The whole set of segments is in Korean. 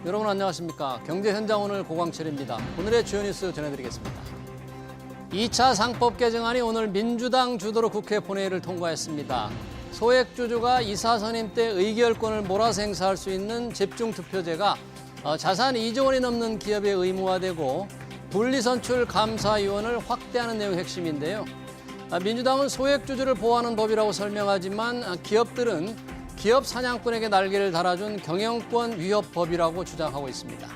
여러분 안녕하십니까. 경제 현장 오늘 고광철입니다. 오늘의 주요 뉴스 전해드리겠습니다. 2차 상법 개정안이 오늘 민주당 주도로 국회 본회의를 통과했습니다. 소액주주가 이사 선임 때 의결권을 몰아서 행사할 수 있는 집중투표제가 자산 2조 원이 넘는 기업에 의무화되고 분리선출 감사위원을 확대하는 내용이 핵심인데요. 민주당은 소액주주를 보호하는 법이라고 설명하지만 기업들은 기업 사냥꾼에게 날개를 달아준 경영권 위협법이라고 주장하고 있습니다.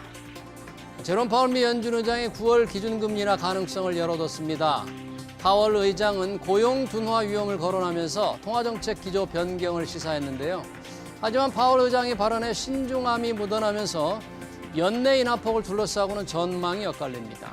제롬 파월 미 연준 의장이 9월 기준금리 인하 가능성을 열어뒀습니다. 파월 의장은 고용 둔화 위험을 거론하면서 통화정책 기조 변경을 시사했는데요. 하지만 파월 의장의 발언에 신중함이 묻어나면서 연내 인하폭을 둘러싸고는 전망이 엇갈립니다.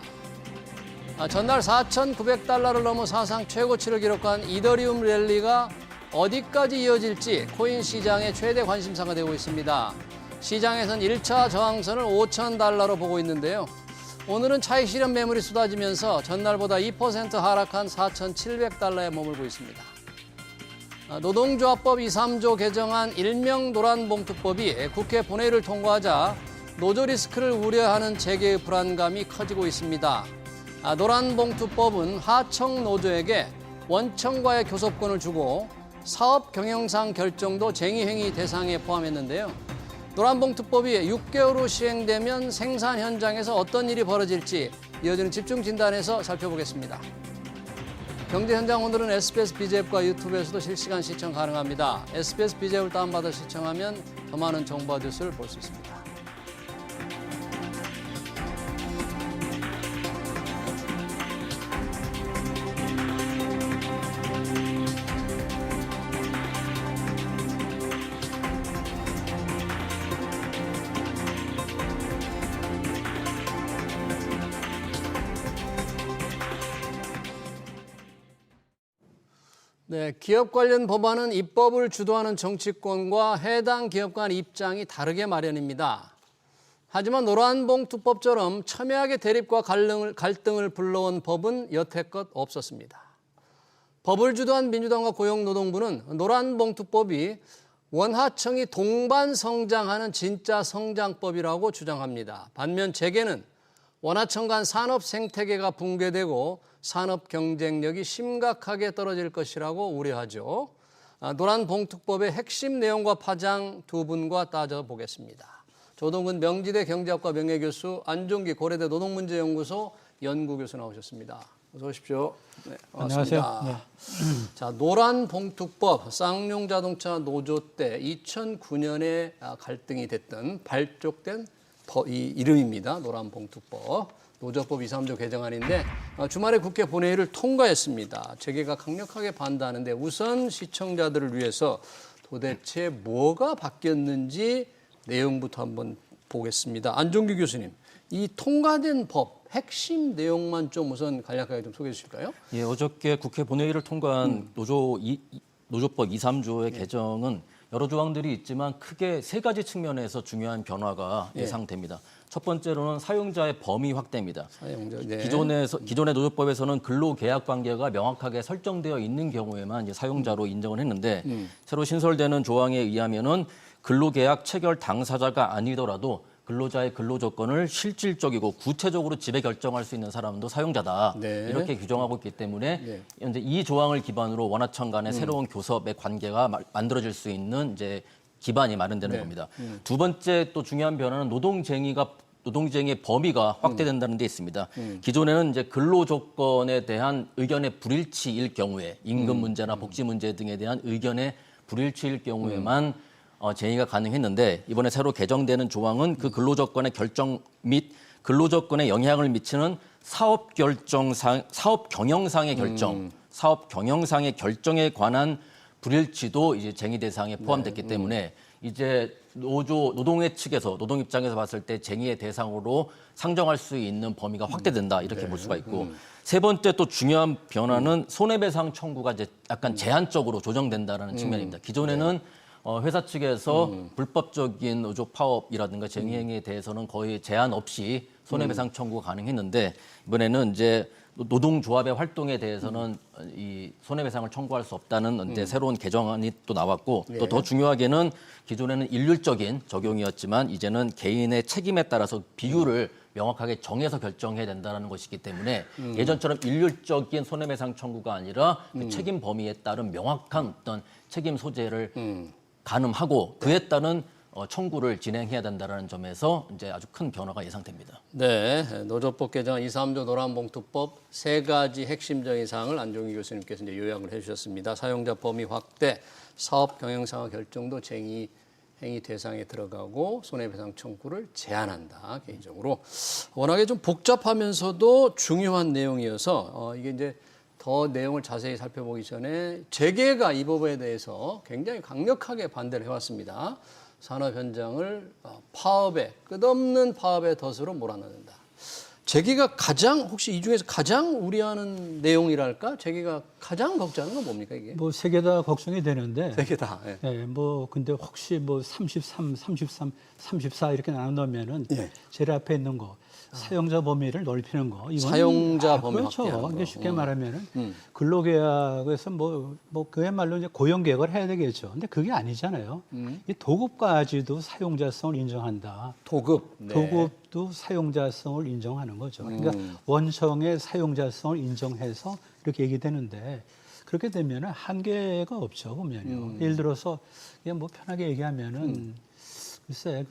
전날 4,900달러를 넘어 사상 최고치를 기록한 이더리움 랠리가 어디까지 이어질지 코인 시장의 최대 관심사가 되고 있습니다. 시장에선 1차 저항선을 5,000달러로 보고 있는데요. 오늘은 차익 실현 매물이 쏟아지면서 전날보다 2% 하락한 4,700달러에 머물고 있습니다. 노동조합법 2, 3조 개정안 일명 노란봉투법이 국회 본회의를 통과하자 노조 리스크를 우려하는 재계의 불안감이 커지고 있습니다. 노란봉투법은 하청 노조에게 원청과의 교섭권을 주고 사업 경영상 결정도 쟁의행위 대상에 포함했는데요. 노란봉투법이 6개월 후 시행되면 생산 현장에서 어떤 일이 벌어질지 이어지는 집중 진단에서 살펴보겠습니다. 경제 현장 오늘은 SBS BJ앱과 유튜브에서도 실시간 시청 가능합니다. SBS BJ앱을 다운받아 시청하면 더 많은 정보와 뉴스를 볼 수 있습니다. 네, 기업 관련 법안은 입법을 주도하는 정치권과 해당 기업 간 입장이 다르게 마련입니다. 하지만 노란봉투법처럼 첨예하게 대립과 갈등을 불러온 법은 여태껏 없었습니다. 법을 주도한 민주당과 고용노동부는 노란봉투법이 원하청이 동반 성장하는 진짜 성장법이라고 주장합니다. 반면 재계는 원하청 간 산업 생태계가 붕괴되고 산업 경쟁력이 심각하게 떨어질 것이라고 우려하죠. 노란봉투법의 핵심 내용과 파장 두 분과 따져보겠습니다. 조동근 명지대 경제학과 명예교수, 안종기 고려대 노동문제연구소 연구교수 나오셨습니다. 어서 오십시오. 네, 안녕하세요. 네. 자, 노란봉투법, 쌍용자동차 노조 때 2009년에 갈등이 됐던 발족된 이 이름입니다. 노란봉투법. 노조법 2, 3조 개정안인데 주말에 국회 본회의를 통과했습니다. 재계가 강력하게 반대하는데 우선 시청자들을 위해서 도대체 뭐가 바뀌었는지 내용부터 한번 보겠습니다. 안종규 교수님, 이 통과된 법 핵심 내용만 좀 우선 간략하게 좀 소개해 주실까요? 예, 어저께 국회 본회의를 통과한 노조법 2, 3조의 개정은 여러 조항들이 있지만 크게 세 가지 측면에서 중요한 변화가 예상됩니다. 첫 번째로는 사용자의 범위 확대입니다. 사용자, 네. 기존의 노조법에서는 근로계약 관계가 명확하게 설정되어 있는 경우에만 이제 사용자로 인정을 했는데 새로 신설되는 조항에 의하면은 근로계약 체결 당사자가 아니더라도 근로자의 근로조건을 실질적이고 구체적으로 지배 결정할 수 있는 사람도 사용자다. 네. 이렇게 규정하고 있기 때문에 이제 이 조항을 기반으로 원하청 간의 새로운 교섭의 관계가 만들어질 수 있는 이제 기반이 마련되는 겁니다. 두 번째 또 중요한 변화는 노동쟁의 범위가 확대된다는 데 있습니다. 기존에는 이제 근로조건에 대한 의견의 불일치일 경우에 임금 문제나 복지 문제 등에 대한 의견의 불일치일 경우에만 쟁의가 가능했는데 이번에 새로 개정되는 조항은 그 근로조건의 결정 및 근로조건에 영향을 미치는 사업 경영상의 결정에 관한 불일치도 이제 쟁의 대상에 포함됐기 때문에 이제 노동회 측에서 노동 입장에서 봤을 때 쟁의의 대상으로 상정할 수 있는 범위가 확대된다 이렇게 볼 수가 있고 세 번째 또 중요한 변화는 손해배상 청구가 이제 약간 제한적으로 조정된다라는 측면입니다. 기존에는 회사 측에서 불법적인 노조 파업이라든가 쟁의 행위에 대해서는 거의 제한 없이 손해배상 청구가 가능했는데 이번에는 이제 노동조합의 활동에 대해서는 이 손해배상을 청구할 수 없다는 이제 새로운 개정안이 또 나왔고 또 더 중요하게는 기존에는 일률적인 적용이었지만 이제는 개인의 책임에 따라서 비율을 명확하게 정해서 결정해야 된다는 것이기 때문에 예전처럼 일률적인 손해배상 청구가 아니라 그 책임 범위에 따른 명확한 어떤 책임 소재를 가늠하고 그에 따른 청구를 진행해야 된다는 점에서 이제 아주 큰 변화가 예상됩니다. 네, 노조법 개정안 2, 3조 노란봉투법 세 가지 핵심적인 사항을 안종희 교수님께서 이제 요약을 해주셨습니다. 사용자 범위 확대, 사업 경영상의 결정도 쟁의 행위 대상에 들어가고 손해배상 청구를 제한한다. 개인적으로 워낙에 좀 복잡하면서도 중요한 내용이어서 이게 이제 더 내용을 자세히 살펴보기 전에 재계가 이 법에 대해서 굉장히 강력하게 반대를 해왔습니다. 산업 현장을 파업에 끝없는 파업의 덫으로 몰아넣는다. 재계가 가장 혹시 이 중에서 가장 우려하는 내용이랄까? 재계가 가장 걱정하는 건 뭡니까 이게? 뭐 세 개 다 걱정이 되는데. 세 개 다. 예. 예, 뭐 근데 혹시 뭐 33, 33, 34 이렇게 나누면은 예. 제일 앞에 있는 거 사용자 범위를 넓히는 거. 이거는 사용자 범위 그렇죠. 확대하는 이게 거. 쉽게 말하면은 근로계약에서 뭐 그야말로 이제 고용계약을 해야 되겠죠. 근데 그게 아니잖아요. 이 도급까지도 사용자성을 인정한다. 도급. 네. 도급도 사용자성을 인정하는 거죠. 그러니까 원청의 사용자성을 인정해서 이렇게 얘기되는데 그렇게 되면 한계가 없죠, 보면요. 예를 들어서 그냥 뭐 편하게 얘기하면은 글쎄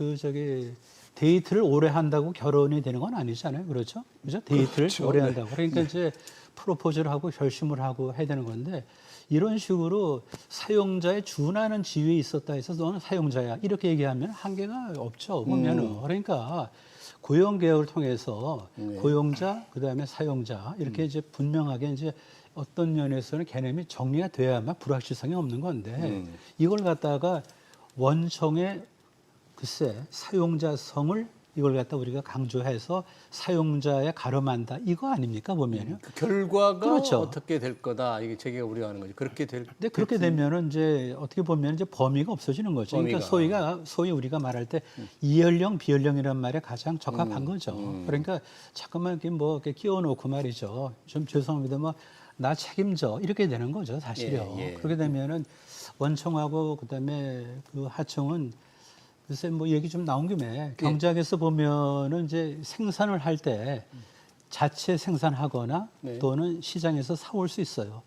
데이트를 오래 한다고 결혼이 되는 건 아니잖아요. 그렇죠? 그죠? 데이트를 그렇죠. 오래 네. 한다고. 그러니까 이제 프로포즈를 하고 결심을 하고 해야 되는 건데 이런 식으로 사용자의 준하는 지위에 있었다 해서 너는 사용자야. 이렇게 얘기하면 한계가 없죠. 보면은. 그러니까 고용계약을 통해서 고용자, 그다음에 사용자 이렇게 이제 분명하게 이제 어떤 면에서는 개념이 정리가 돼야만 불확실성이 없는 건데 이걸 갖다가 원청의 글쎄 사용자성을 이걸 갖다 우리가 강조해서 사용자에 가름한다 이거 아닙니까 보면요. 그 결과가 그렇죠. 어떻게 될 거다 이게 재계가 우려하는 거죠. 그렇게 근데 그렇게 되면은 이제 어떻게 보면 이제 범위가 없어지는 거죠. 범위가. 그러니까 소위 우리가 말할 때 이연령 비연령이라는 말에 가장 적합한 거죠. 그러니까 자꾸만 이렇게 뭐 이렇게 끼워놓고 말이죠. 좀 죄송합니다. 뭐 나 책임져 이렇게 되는 거죠 사실요. 예, 예. 그렇게 되면은 원청하고 그다음에 그 하청은 글쎄 뭐 얘기 좀 나온 김에 경작에서 보면은 이제 생산을 할 때 자체 생산하거나 네. 또는 시장에서 사올 수 있어요.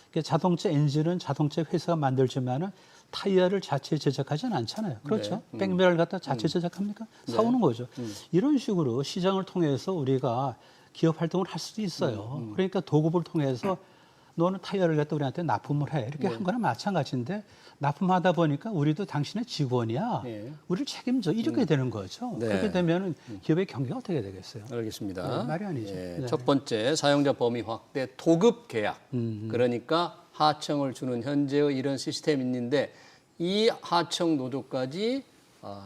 그러니까 자동차 엔진은 자동차 회사가 만들지만은 타이어를 자체 제작하지는 않잖아요. 그렇죠? 네. 백미러를 갖다 자체 제작합니까? 사오는 거죠. 이런 식으로 시장을 통해서 우리가 기업 활동을 할 수도 있어요. 그러니까 도급을 통해서 너는 타이어를 갖다 우리한테 납품을 해. 이렇게 한 거나 마찬가지인데 납품하다 보니까 우리도 당신의 직원이야. 예. 우리를 책임져. 이렇게 되는 거죠. 네. 그렇게 되면은 기업의 경기가 어떻게 되겠어요? 알겠습니다. 네, 말이 아니죠. 예, 네. 첫 번째 사용자 범위 확대 도급 계약. 그러니까 하청을 주는 현재의 이런 시스템이 있는데 이 하청 노조까지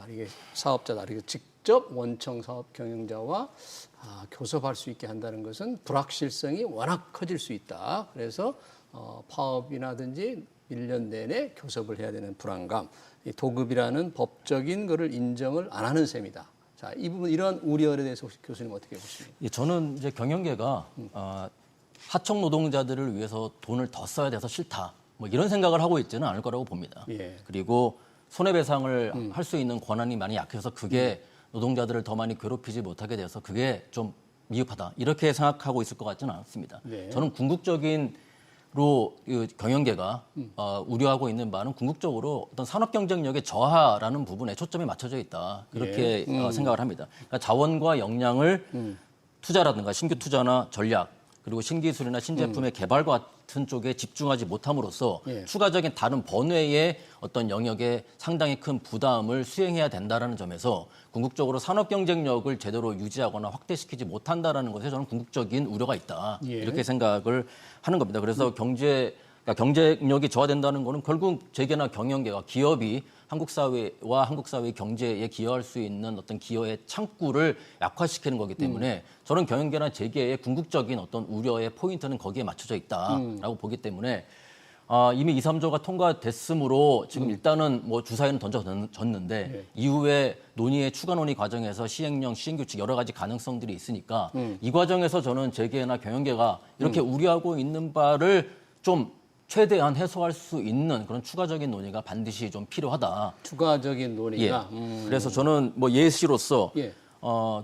이게 사업자다. 이게 직접 원청 사업 경영자와 교섭할 수 있게 한다는 것은 불확실성이 워낙 커질 수 있다. 그래서 파업이라든지 1년 내내 교섭을 해야 되는 불안감, 이 도급이라는 법적인 것을 인정을 안 하는 셈이다. 자, 이 부분 이런 우려에 대해서 혹시 교수님 어떻게 보십니까? 예, 저는 이제 경영계가 하청 노동자들을 위해서 돈을 더 써야 돼서 싫다. 뭐 이런 생각을 하고 있지는 않을 거라고 봅니다. 예. 그리고 손해배상을 할 수 있는 권한이 많이 약해서 그게 노동자들을 더 많이 괴롭히지 못하게 돼서 그게 좀 미흡하다. 이렇게 생각하고 있을 것 같지는 않습니다. 네. 저는 궁극적인 경영계가 우려하고 있는 바는 궁극적으로 어떤 산업 경쟁력의 저하라는 부분에 초점이 맞춰져 있다. 그렇게 생각을 합니다. 그러니까 자원과 역량을 투자라든가 신규 투자나 전략 그리고 신기술이나 신제품의 개발과 같은 쪽에 집중하지 못함으로써 예. 추가적인 다른 번외의 어떤 영역에 상당히 큰 부담을 수행해야 된다는 점에서 궁극적으로 산업 경쟁력을 제대로 유지하거나 확대시키지 못한다는 것에 저는 궁극적인 우려가 있다. 예. 이렇게 생각을 하는 겁니다. 그래서 그러니까 경쟁력이 저하된다는 것은 결국 재계나 경영계가 기업이 한국 사회와 한국 사회의 경제에 기여할 수 있는 어떤 기여의 창구를 약화시키는 거기 때문에 저는 경영계나 재계의 궁극적인 어떤 우려의 포인트는 거기에 맞춰져 있다라고 보기 때문에 이미 2, 3조가 통과됐으므로 지금 일단은 뭐 주사위는 던져졌는데 이후에 논의의 추가 논의 과정에서 시행령, 시행규칙 여러 가지 가능성들이 있으니까 이 과정에서 저는 재계나 경영계가 이렇게 우려하고 있는 바를 좀 최대한 해소할 수 있는 그런 추가적인 논의가 반드시 좀 필요하다. 추가적인 논의가. 그래서 저는 뭐 예시로서 예.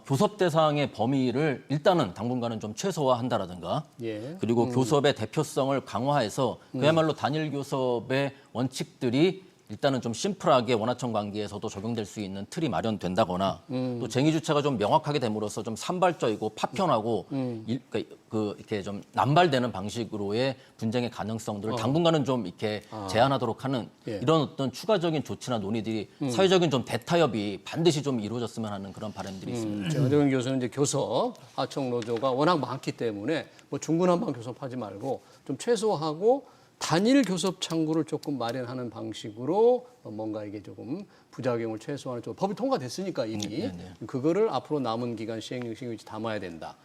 교섭 대상의 범위를 일단은 당분간은 좀 최소화한다라든가 예. 그리고 교섭의 대표성을 강화해서 그야말로 단일 교섭의 원칙들이 일단은 좀 심플하게 원하청 관계에서도 적용될 수 있는 틀이 마련된다거나 또 쟁의 주체가 좀 명확하게 됨으로써 좀 산발적이고 파편하고 이렇게 좀 남발되는 방식으로의 분쟁의 가능성들을 당분간은 좀 이렇게 제한하도록 하는 이런 어떤 추가적인 조치나 논의들이 사회적인 좀 대타협이 반드시 좀 이루어졌으면 하는 그런 바람들이 있습니다. 정대근 교수는 이제 교섭, 하청 노조가 워낙 많기 때문에 뭐 중구난방 교섭하지 말고 좀 최소화하고 단일 교섭 창구를 조금 마련하는 방식으로 뭔가 이게 조금 부작용을 최소화하는 쪽 법이 통과됐으니까 이미 그거를 앞으로 남은 기간 시행령 시행규칙 담아야 된다.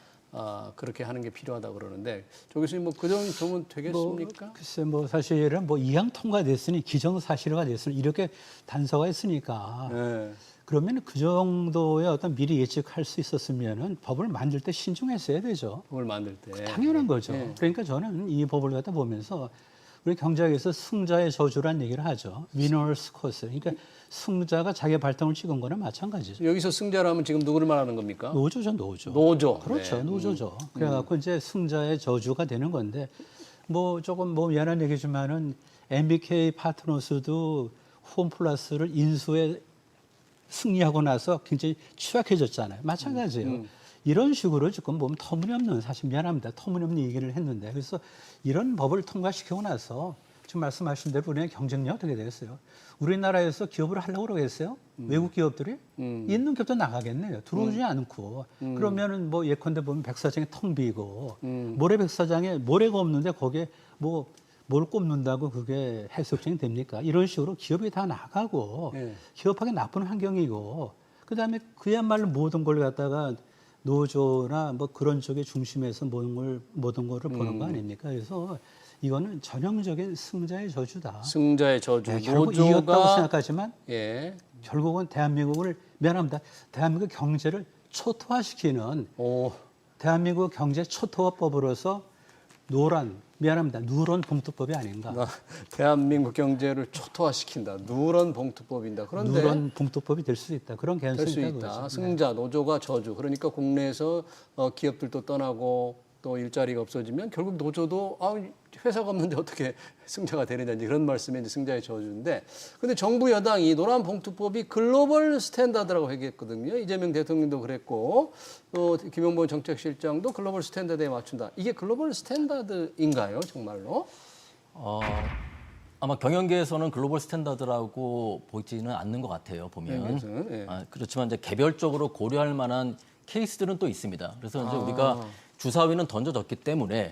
그렇게 하는 게 필요하다 그러는데 조 교수님 뭐 그 정도면 되겠습니까? 글쎄 뭐 사실은 뭐 이항 통과됐으니 기정사실화가 됐으니 이렇게 단서가 있으니까 네. 그러면 그 정도의 어떤 미리 예측할 수 있었으면은 법을 만들 때 신중했어야 되죠. 법을 만들 때 당연한 거죠. 그러니까 저는 이 법을 갖다 보면서 우리 경제학에서 승자의 저주란 얘기를 하죠. 위너스 코스. 그러니까 승자가 자기의 발등을 찍은 거나 마찬가지죠. 여기서 승자라면 지금 누구를 말하는 겁니까? 노조죠, 노조. 노조. 그렇죠, 네. 노조죠. 그래갖고 이제 승자의 저주가 되는 건데 뭐 조금 뭐 미안한 얘기지만은 MBK 파트너스도 홈플러스를 인수에 승리하고 나서 굉장히 취약해졌잖아요. 마찬가지예요. 이런 식으로 지금 보면 터무니없는, 사실 미안합니다. 터무니없는 얘기를 했는데 그래서 이런 법을 통과시키고 나서 지금 말씀하신 대로 우리의 경쟁력 어떻게 되겠어요? 우리나라에서 기업을 하려고 그러겠어요? 외국 기업들이? 있는 기업도 나가겠네요. 들어오지 않고. 그러면은 뭐 예컨대 보면 백사장이 텅 비고 모래 백사장에 모래가 없는데 거기에 뭐 뭘 꼽는다고 그게 해수욕장이 됩니까? 이런 식으로 기업이 다 나가고 기업하기 나쁜 환경이고 그다음에 그야말로 모든 걸 갖다가 노조나 뭐 그런 쪽의 중심에서 모든 거를 보는 거 아닙니까? 그래서 이거는 전형적인 승자의 저주다. 승자의 저주. 네, 결국 노조가 이겼다고 생각하지만 예. 결국은 대한민국을 미안합니다. 대한민국 경제를 초토화시키는 대한민국 경제 초토화법으로서 누런 봉투법이 아닌가. 대한민국 경제를 초토화시킨다. 누런 봉투법인다. 그런데 누런 봉투법이 될 수 있다. 그런 될 수 개연성이 있다. 있다. 승자, 노조가 저주. 그러니까 국내에서 기업들도 떠나고 또 일자리가 없어지면 결국 노조도 회사가 없는데 어떻게 승자가 되느냐 이제 그런 말씀이 이제 승자의 저주인데 근데 정부 여당이 노란 봉투법이 글로벌 스탠다드라고 얘기했거든요. 이재명 대통령도 그랬고 또 김용범 정책실장도 글로벌 스탠다드에 맞춘다. 이게 글로벌 스탠다드인가요, 정말로? 아마 경영계에서는 글로벌 스탠다드라고 보이지는 않는 것 같아요. 보면 예. 그렇지만 이제 개별적으로 고려할 만한 케이스들은 또 있습니다. 그래서 이제 우리가 주사위는 던져졌기 때문에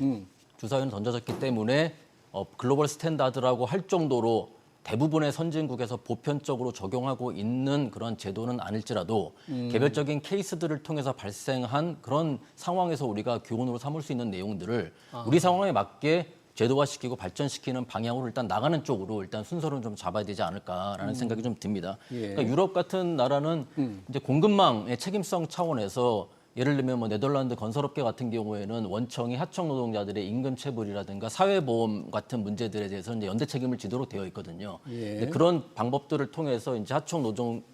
글로벌 스탠다드라고 할 정도로 대부분의 선진국에서 보편적으로 적용하고 있는 그런 제도는 아닐지라도 개별적인 케이스들을 통해서 발생한 그런 상황에서 우리가 교훈으로 삼을 수 있는 내용들을 우리 상황에 맞게 제도화시키고 발전시키는 방향으로 일단 나가는 쪽으로 일단 순서를 좀 잡아야 되지 않을까라는 생각이 좀 듭니다. 그러니까 유럽 같은 나라는 이제 공급망의 책임성 차원에서 예를 들면 뭐 네덜란드 건설업계 같은 경우에는 원청이 하청 노동자들의 임금 체불이라든가 사회보험 같은 문제들에 대해서 이제 연대 책임을 지도록 되어 있거든요. 근데 그런 방법들을 통해서 이제 하청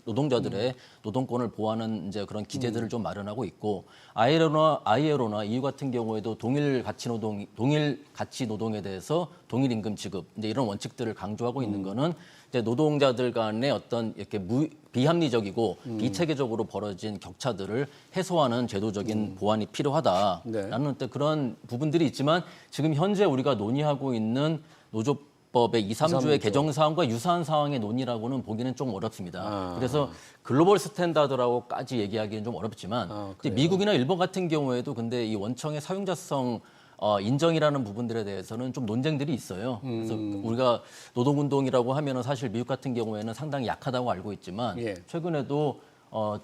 노동자들의 노동권을 보호하는 이제 그런 기재들을 좀 마련하고 있고 ILO나 EU 같은 경우에도 동일 가치 노동에 대해서 동일 임금 지급 이제 이런 원칙들을 강조하고 있는 거는 이제 노동자들 간의 어떤 이렇게 비합리적이고 비체계적으로 벌어진 격차들을 해소하는 제도적인 보완이 필요하다라는 어떤 그런 부분들이 있지만 지금 현재 우리가 논의하고 있는 노조법의 2, 3조의 개정 사항과 유사한 사항의 논의라고는 보기는 좀 어렵습니다. 그래서 글로벌 스탠다드라고까지 얘기하기는 좀 어렵지만 이제 미국이나 일본 같은 경우에도 근데 이 원청의 사용자성 인정이라는 부분들에 대해서는 좀 논쟁들이 있어요. 그래서 우리가 노동운동이라고 하면은 사실 미국 같은 경우에는 상당히 약하다고 알고 있지만 최근에도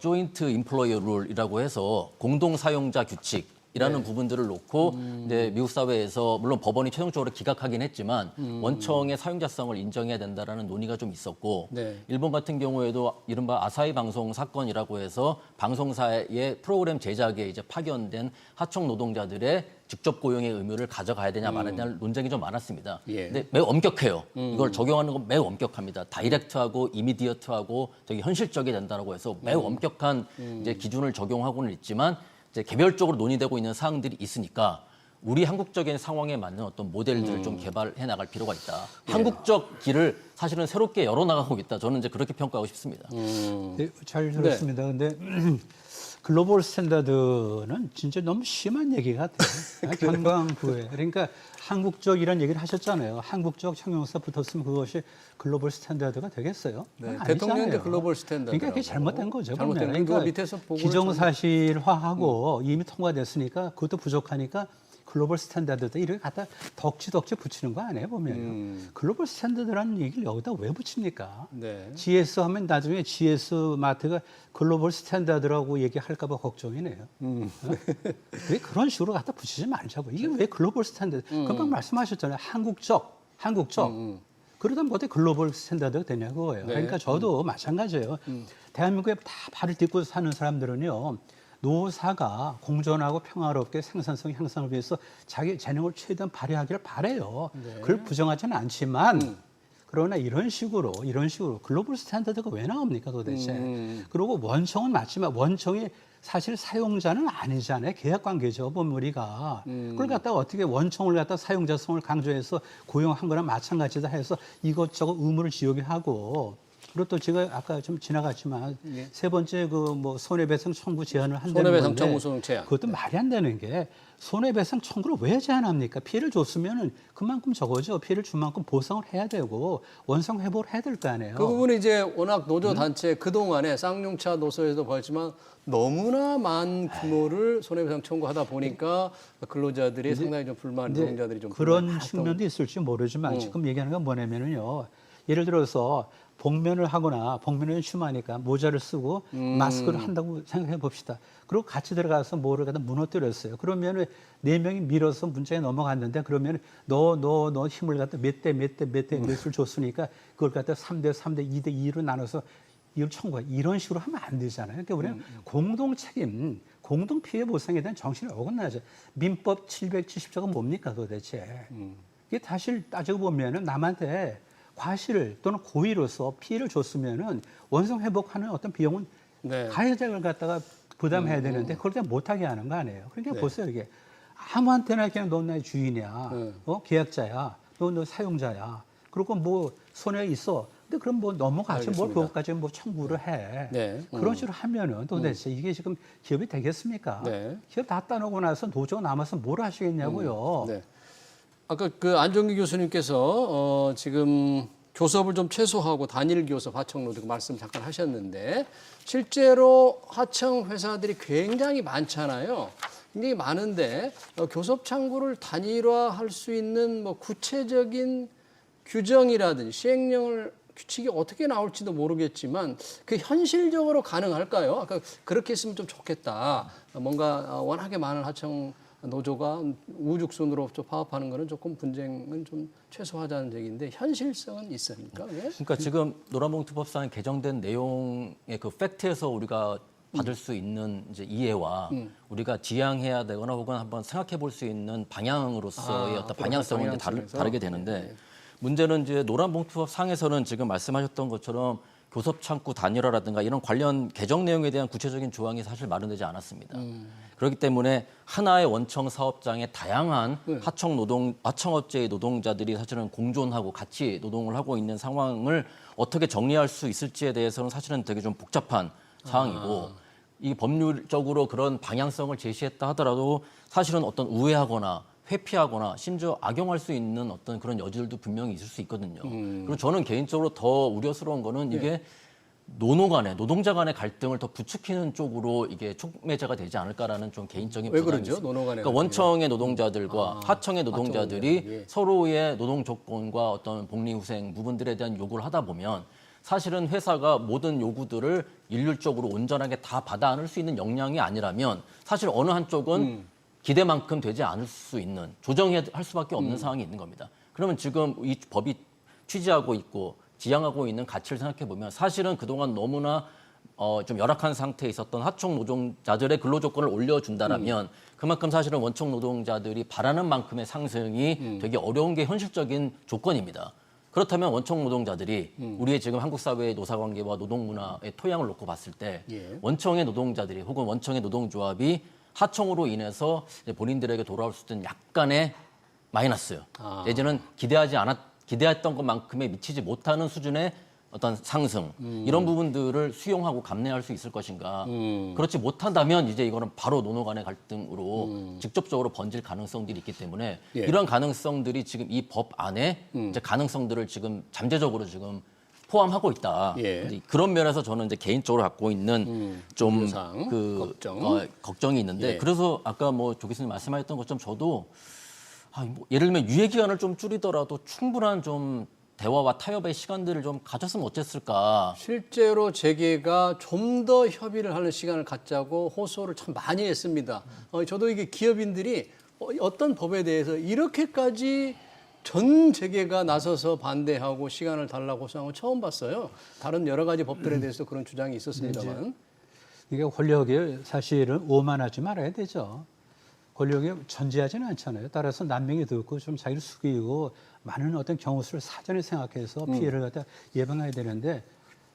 조인트 임플로이어 룰이라고 해서 공동 사용자 규칙 이라는 부분들을 놓고 이제 미국 사회에서 물론 법원이 최종적으로 기각하긴 했지만 원청의 사용자성을 인정해야 된다라는 논의가 좀 있었고 네. 일본 같은 경우에도 이른바 아사히 방송 사건이라고 해서 방송사의 프로그램 제작에 이제 파견된 하청 노동자들의 직접 고용의 의무를 가져가야 되냐 말아야 되냐 논쟁이 좀 많았습니다. 예. 근데 매우 엄격해요. 이걸 적용하는 건 매우 엄격합니다. 다이렉트하고 이미디어트하고 되게 현실적이 된다라고 해서 매우 엄격한 이제 기준을 적용하고는 있지만 이제 개별적으로 논의되고 있는 사항들이 있으니까 우리 한국적인 상황에 맞는 어떤 모델들을 좀 개발해 나갈 필요가 있다. 한국적 길을 사실은 새롭게 열어나가고 있다. 저는 이제 그렇게 평가하고 싶습니다. 네, 잘 들었습니다. 근데 글로벌 스탠다드는 진짜 너무 심한 얘기 같아요. 관광부에. 그러니까 한국적 이런 얘기를 하셨잖아요. 한국적 형용사 붙었으면 그것이 글로벌 스탠다드가 되겠어요? 네, 그건 대통령도 아니잖아요. 글로벌 스탠다드. 그러니까 그게 잘못된 거죠. 잘못된 보면. 거 밑에서 보고를 기정사실화하고 이미 통과됐으니까 그것도 부족하니까 글로벌 스탠다드도 이렇게 갖다 덕지 붙이는 거 아니에요, 보면. 글로벌 스탠다드라는 얘기를 여기다 왜 붙입니까? 네. GS 하면 나중에 GS 마트가 글로벌 스탠다드라고 얘기할까 봐 걱정이네요. 왜 그런 식으로 갖다 붙이지 말자고. 이게 왜 글로벌 스탠다드? 금방 말씀하셨잖아요. 한국적. 그러다 뭐 어떻게 글로벌 스탠다드가 되냐고요. 네. 그러니까 저도 마찬가지예요. 대한민국에 다 발을 딛고 사는 사람들은요. 노사가 공존하고 평화롭게 생산성 향상을 위해서 자기 재능을 최대한 발휘하기를 바라요. 그걸 부정하지는 않지만 그러나 이런 식으로 글로벌 스탠다드가 왜 나옵니까 도대체? 그리고 원청은 맞지만 원청이 사실 사용자는 아니잖아요. 계약관계죠, 우리가. 그걸 갖다가 어떻게 원청을 갖다 사용자성을 강조해서 고용한 거나 마찬가지다 해서 이것저것 의무를 지우게 하고 그리고 또 제가 아까 좀 지나갔지만 세 번째 그 뭐 손해배상 청구 제한을 한다는 손해배상 건데 청구 소송 제한. 그것도 말이 안 되는 게 손해배상 청구를 왜 제한합니까? 피해를 줬으면은 그만큼 적어져 피해를 준 만큼 보상을 해야 되고 원상 회복을 해야 될 거 아니에요. 그 부분은 이제 워낙 노조 단체 그동안에 쌍용차 노조에도 벌지만 너무나 많은 규모를 손해배상 청구하다 보니까 근로자들이 상당히 좀 불만, 노동자들이 좀 그런 불만했던 측면도 있을지 모르지만 지금 얘기하는 건 뭐냐면요. 예를 들어서 복면을 하거나 복면은 심하니까 모자를 쓰고 마스크를 한다고 생각해 봅시다. 그리고 같이 들어가서 뭐를 갖다 무너뜨렸어요. 그러면은 네 명이 밀어서 문자에 넘어갔는데 그러면 너 힘을 갖다 몇을 줬으니까 그걸 갖다 3대 2대 2로 나눠서 이걸 청구해. 이런 식으로 하면 안 되잖아요. 그러니까 우리는 공동 책임, 공동 피해 보상에 대한 정신이 어긋나죠. 민법 770조가 뭡니까 도대체? 이게 사실 따지고 보면은 남한테 과실 또는 고의로서 피해를 줬으면은 원상 회복하는 어떤 비용은 가해자를 갖다가 부담해야 되는데 그걸 다 못하게 하는 거 아니에요. 그러니까 보세요 이게 아무한테나 그냥 넌 나의 주인이야, 계약자야, 너 사용자야. 그리고 뭐 손해 있어. 근데 그럼 뭐 넘어가지 뭘 그것까지 뭐 청구를 해. 그런 식으로 하면은 도대체 이게 지금 기업이 되겠습니까? 기업 다 따놓고 나서 노조가 남아서 뭘 하시겠냐고요. 아까 그 안종기 교수님께서 지금 교섭을 좀 최소화하고 단일 교섭 하청 노조 말씀 잠깐 하셨는데 실제로 하청 회사들이 굉장히 많잖아요. 굉장히 많은데 교섭 창구를 단일화할 수 있는 뭐 구체적인 규정이라든지 시행령을 규칙이 어떻게 나올지도 모르겠지만 그 현실적으로 가능할까요? 아까 그렇게 했으면 좀 좋겠다. 뭔가 워낙에 많은 하청 노조가 우죽순으로 좀 파업하는 거는 조금 분쟁은 좀 최소화하자는 얘기인데 현실성은 있습니까? 그러니까 지금 노란봉투법상에 개정된 내용의 그 팩트에서 우리가 받을 수 있는 이제 이해와 우리가 지향해야 되거나 혹은 한번 생각해 볼 수 있는 방향으로서의 어떤 방향성은 이제 다르게 되는데 문제는 이제 노란봉투법 상에서는 지금 말씀하셨던 것처럼 교섭 창구 단일화라든가 이런 관련 개정 내용에 대한 구체적인 조항이 사실 마련되지 않았습니다. 그렇기 때문에 하나의 원청 사업장의 다양한 하청업체의 노동자들이 사실은 공존하고 같이 노동을 하고 있는 상황을 어떻게 정리할 수 있을지에 대해서는 사실은 되게 좀 복잡한 상황이고 이 법률적으로 그런 방향성을 제시했다 하더라도 사실은 어떤 우회하거나 회피하거나 심지어 악용할 수 있는 어떤 그런 여지들도 분명히 있을 수 있거든요. 그리고 저는 개인적으로 더 우려스러운 거는 이게 노동자 간의 갈등을 더 부추기는 쪽으로 이게 촉매제가 되지 않을까라는 좀 개인적인 왜 부담이 그러죠? 있습니다. 노노 간의 그러니까 원청의 노동자들과 하청의 노동자들이 서로의 노동 조건과 어떤 복리후생 부분들에 대한 요구를 하다 보면 사실은 회사가 모든 요구들을 일률적으로 온전하게 다 받아 안을 수 있는 역량이 아니라면 사실 어느 한쪽은 기대만큼 되지 않을 수 있는 조정해야 할 수밖에 없는 상황이 있는 겁니다. 그러면 지금 이 법이 취지하고 있고 지향하고 있는 가치를 생각해 보면 사실은 그동안 너무나 좀 열악한 상태에 있었던 하청 노동자들의 근로 조건을 올려준다라면 그만큼 사실은 원청 노동자들이 바라는 만큼의 상승이 되게 어려운 게 현실적인 조건입니다. 그렇다면 원청 노동자들이 우리의 지금 한국 사회의 노사관계와 노동문화의 토양을 놓고 봤을 때 원청의 노동자들이 혹은 원청의 노동조합이 하청으로 인해서 이제 본인들에게 돌아올 수 있는 약간의 마이너스 내지는 기대했던 것만큼에 미치지 못하는 수준의 어떤 상승 이런 부분들을 수용하고 감내할 수 있을 것인가. 그렇지 못한다면 이제 이거는 바로 노노 간의 갈등으로 직접적으로 번질 가능성들이 있기 때문에 이런 가능성들이 지금 이 법 안에 이제 가능성들을 지금 잠재적으로 지금 포함하고 있다. 이제 그런 면에서 저는 이제 개인적으로 갖고 있는 좀 그 걱정이 있는데 그래서 아까 뭐 조 교수님 말씀하셨던 것처럼 저도 뭐 예를 들면 유예 기간을 좀 줄이더라도 충분한 좀 대화와 타협의 시간들을 좀 가졌으면 어땠을까. 실제로 재계가 좀 더 협의를 하는 시간을 갖자고 호소를 참 많이 했습니다. 저도 이게 기업인들이 어떤 법에 대해서 이렇게까지 전 재계가 나서서 반대하고 시간을 달라고 호소하는 거 처음 봤어요. 다른 여러 가지 법들에 대해서 그런 주장이 있었습니다만. 이게 권력이 사실은 오만하지 말아야 되죠. 권력이 전제하지는 않잖아요. 따라서 난명이 듣고 좀 자기를 숙이고 많은 어떤 경우수를 사전에 생각해서 피해를 갖다 예방해야 되는데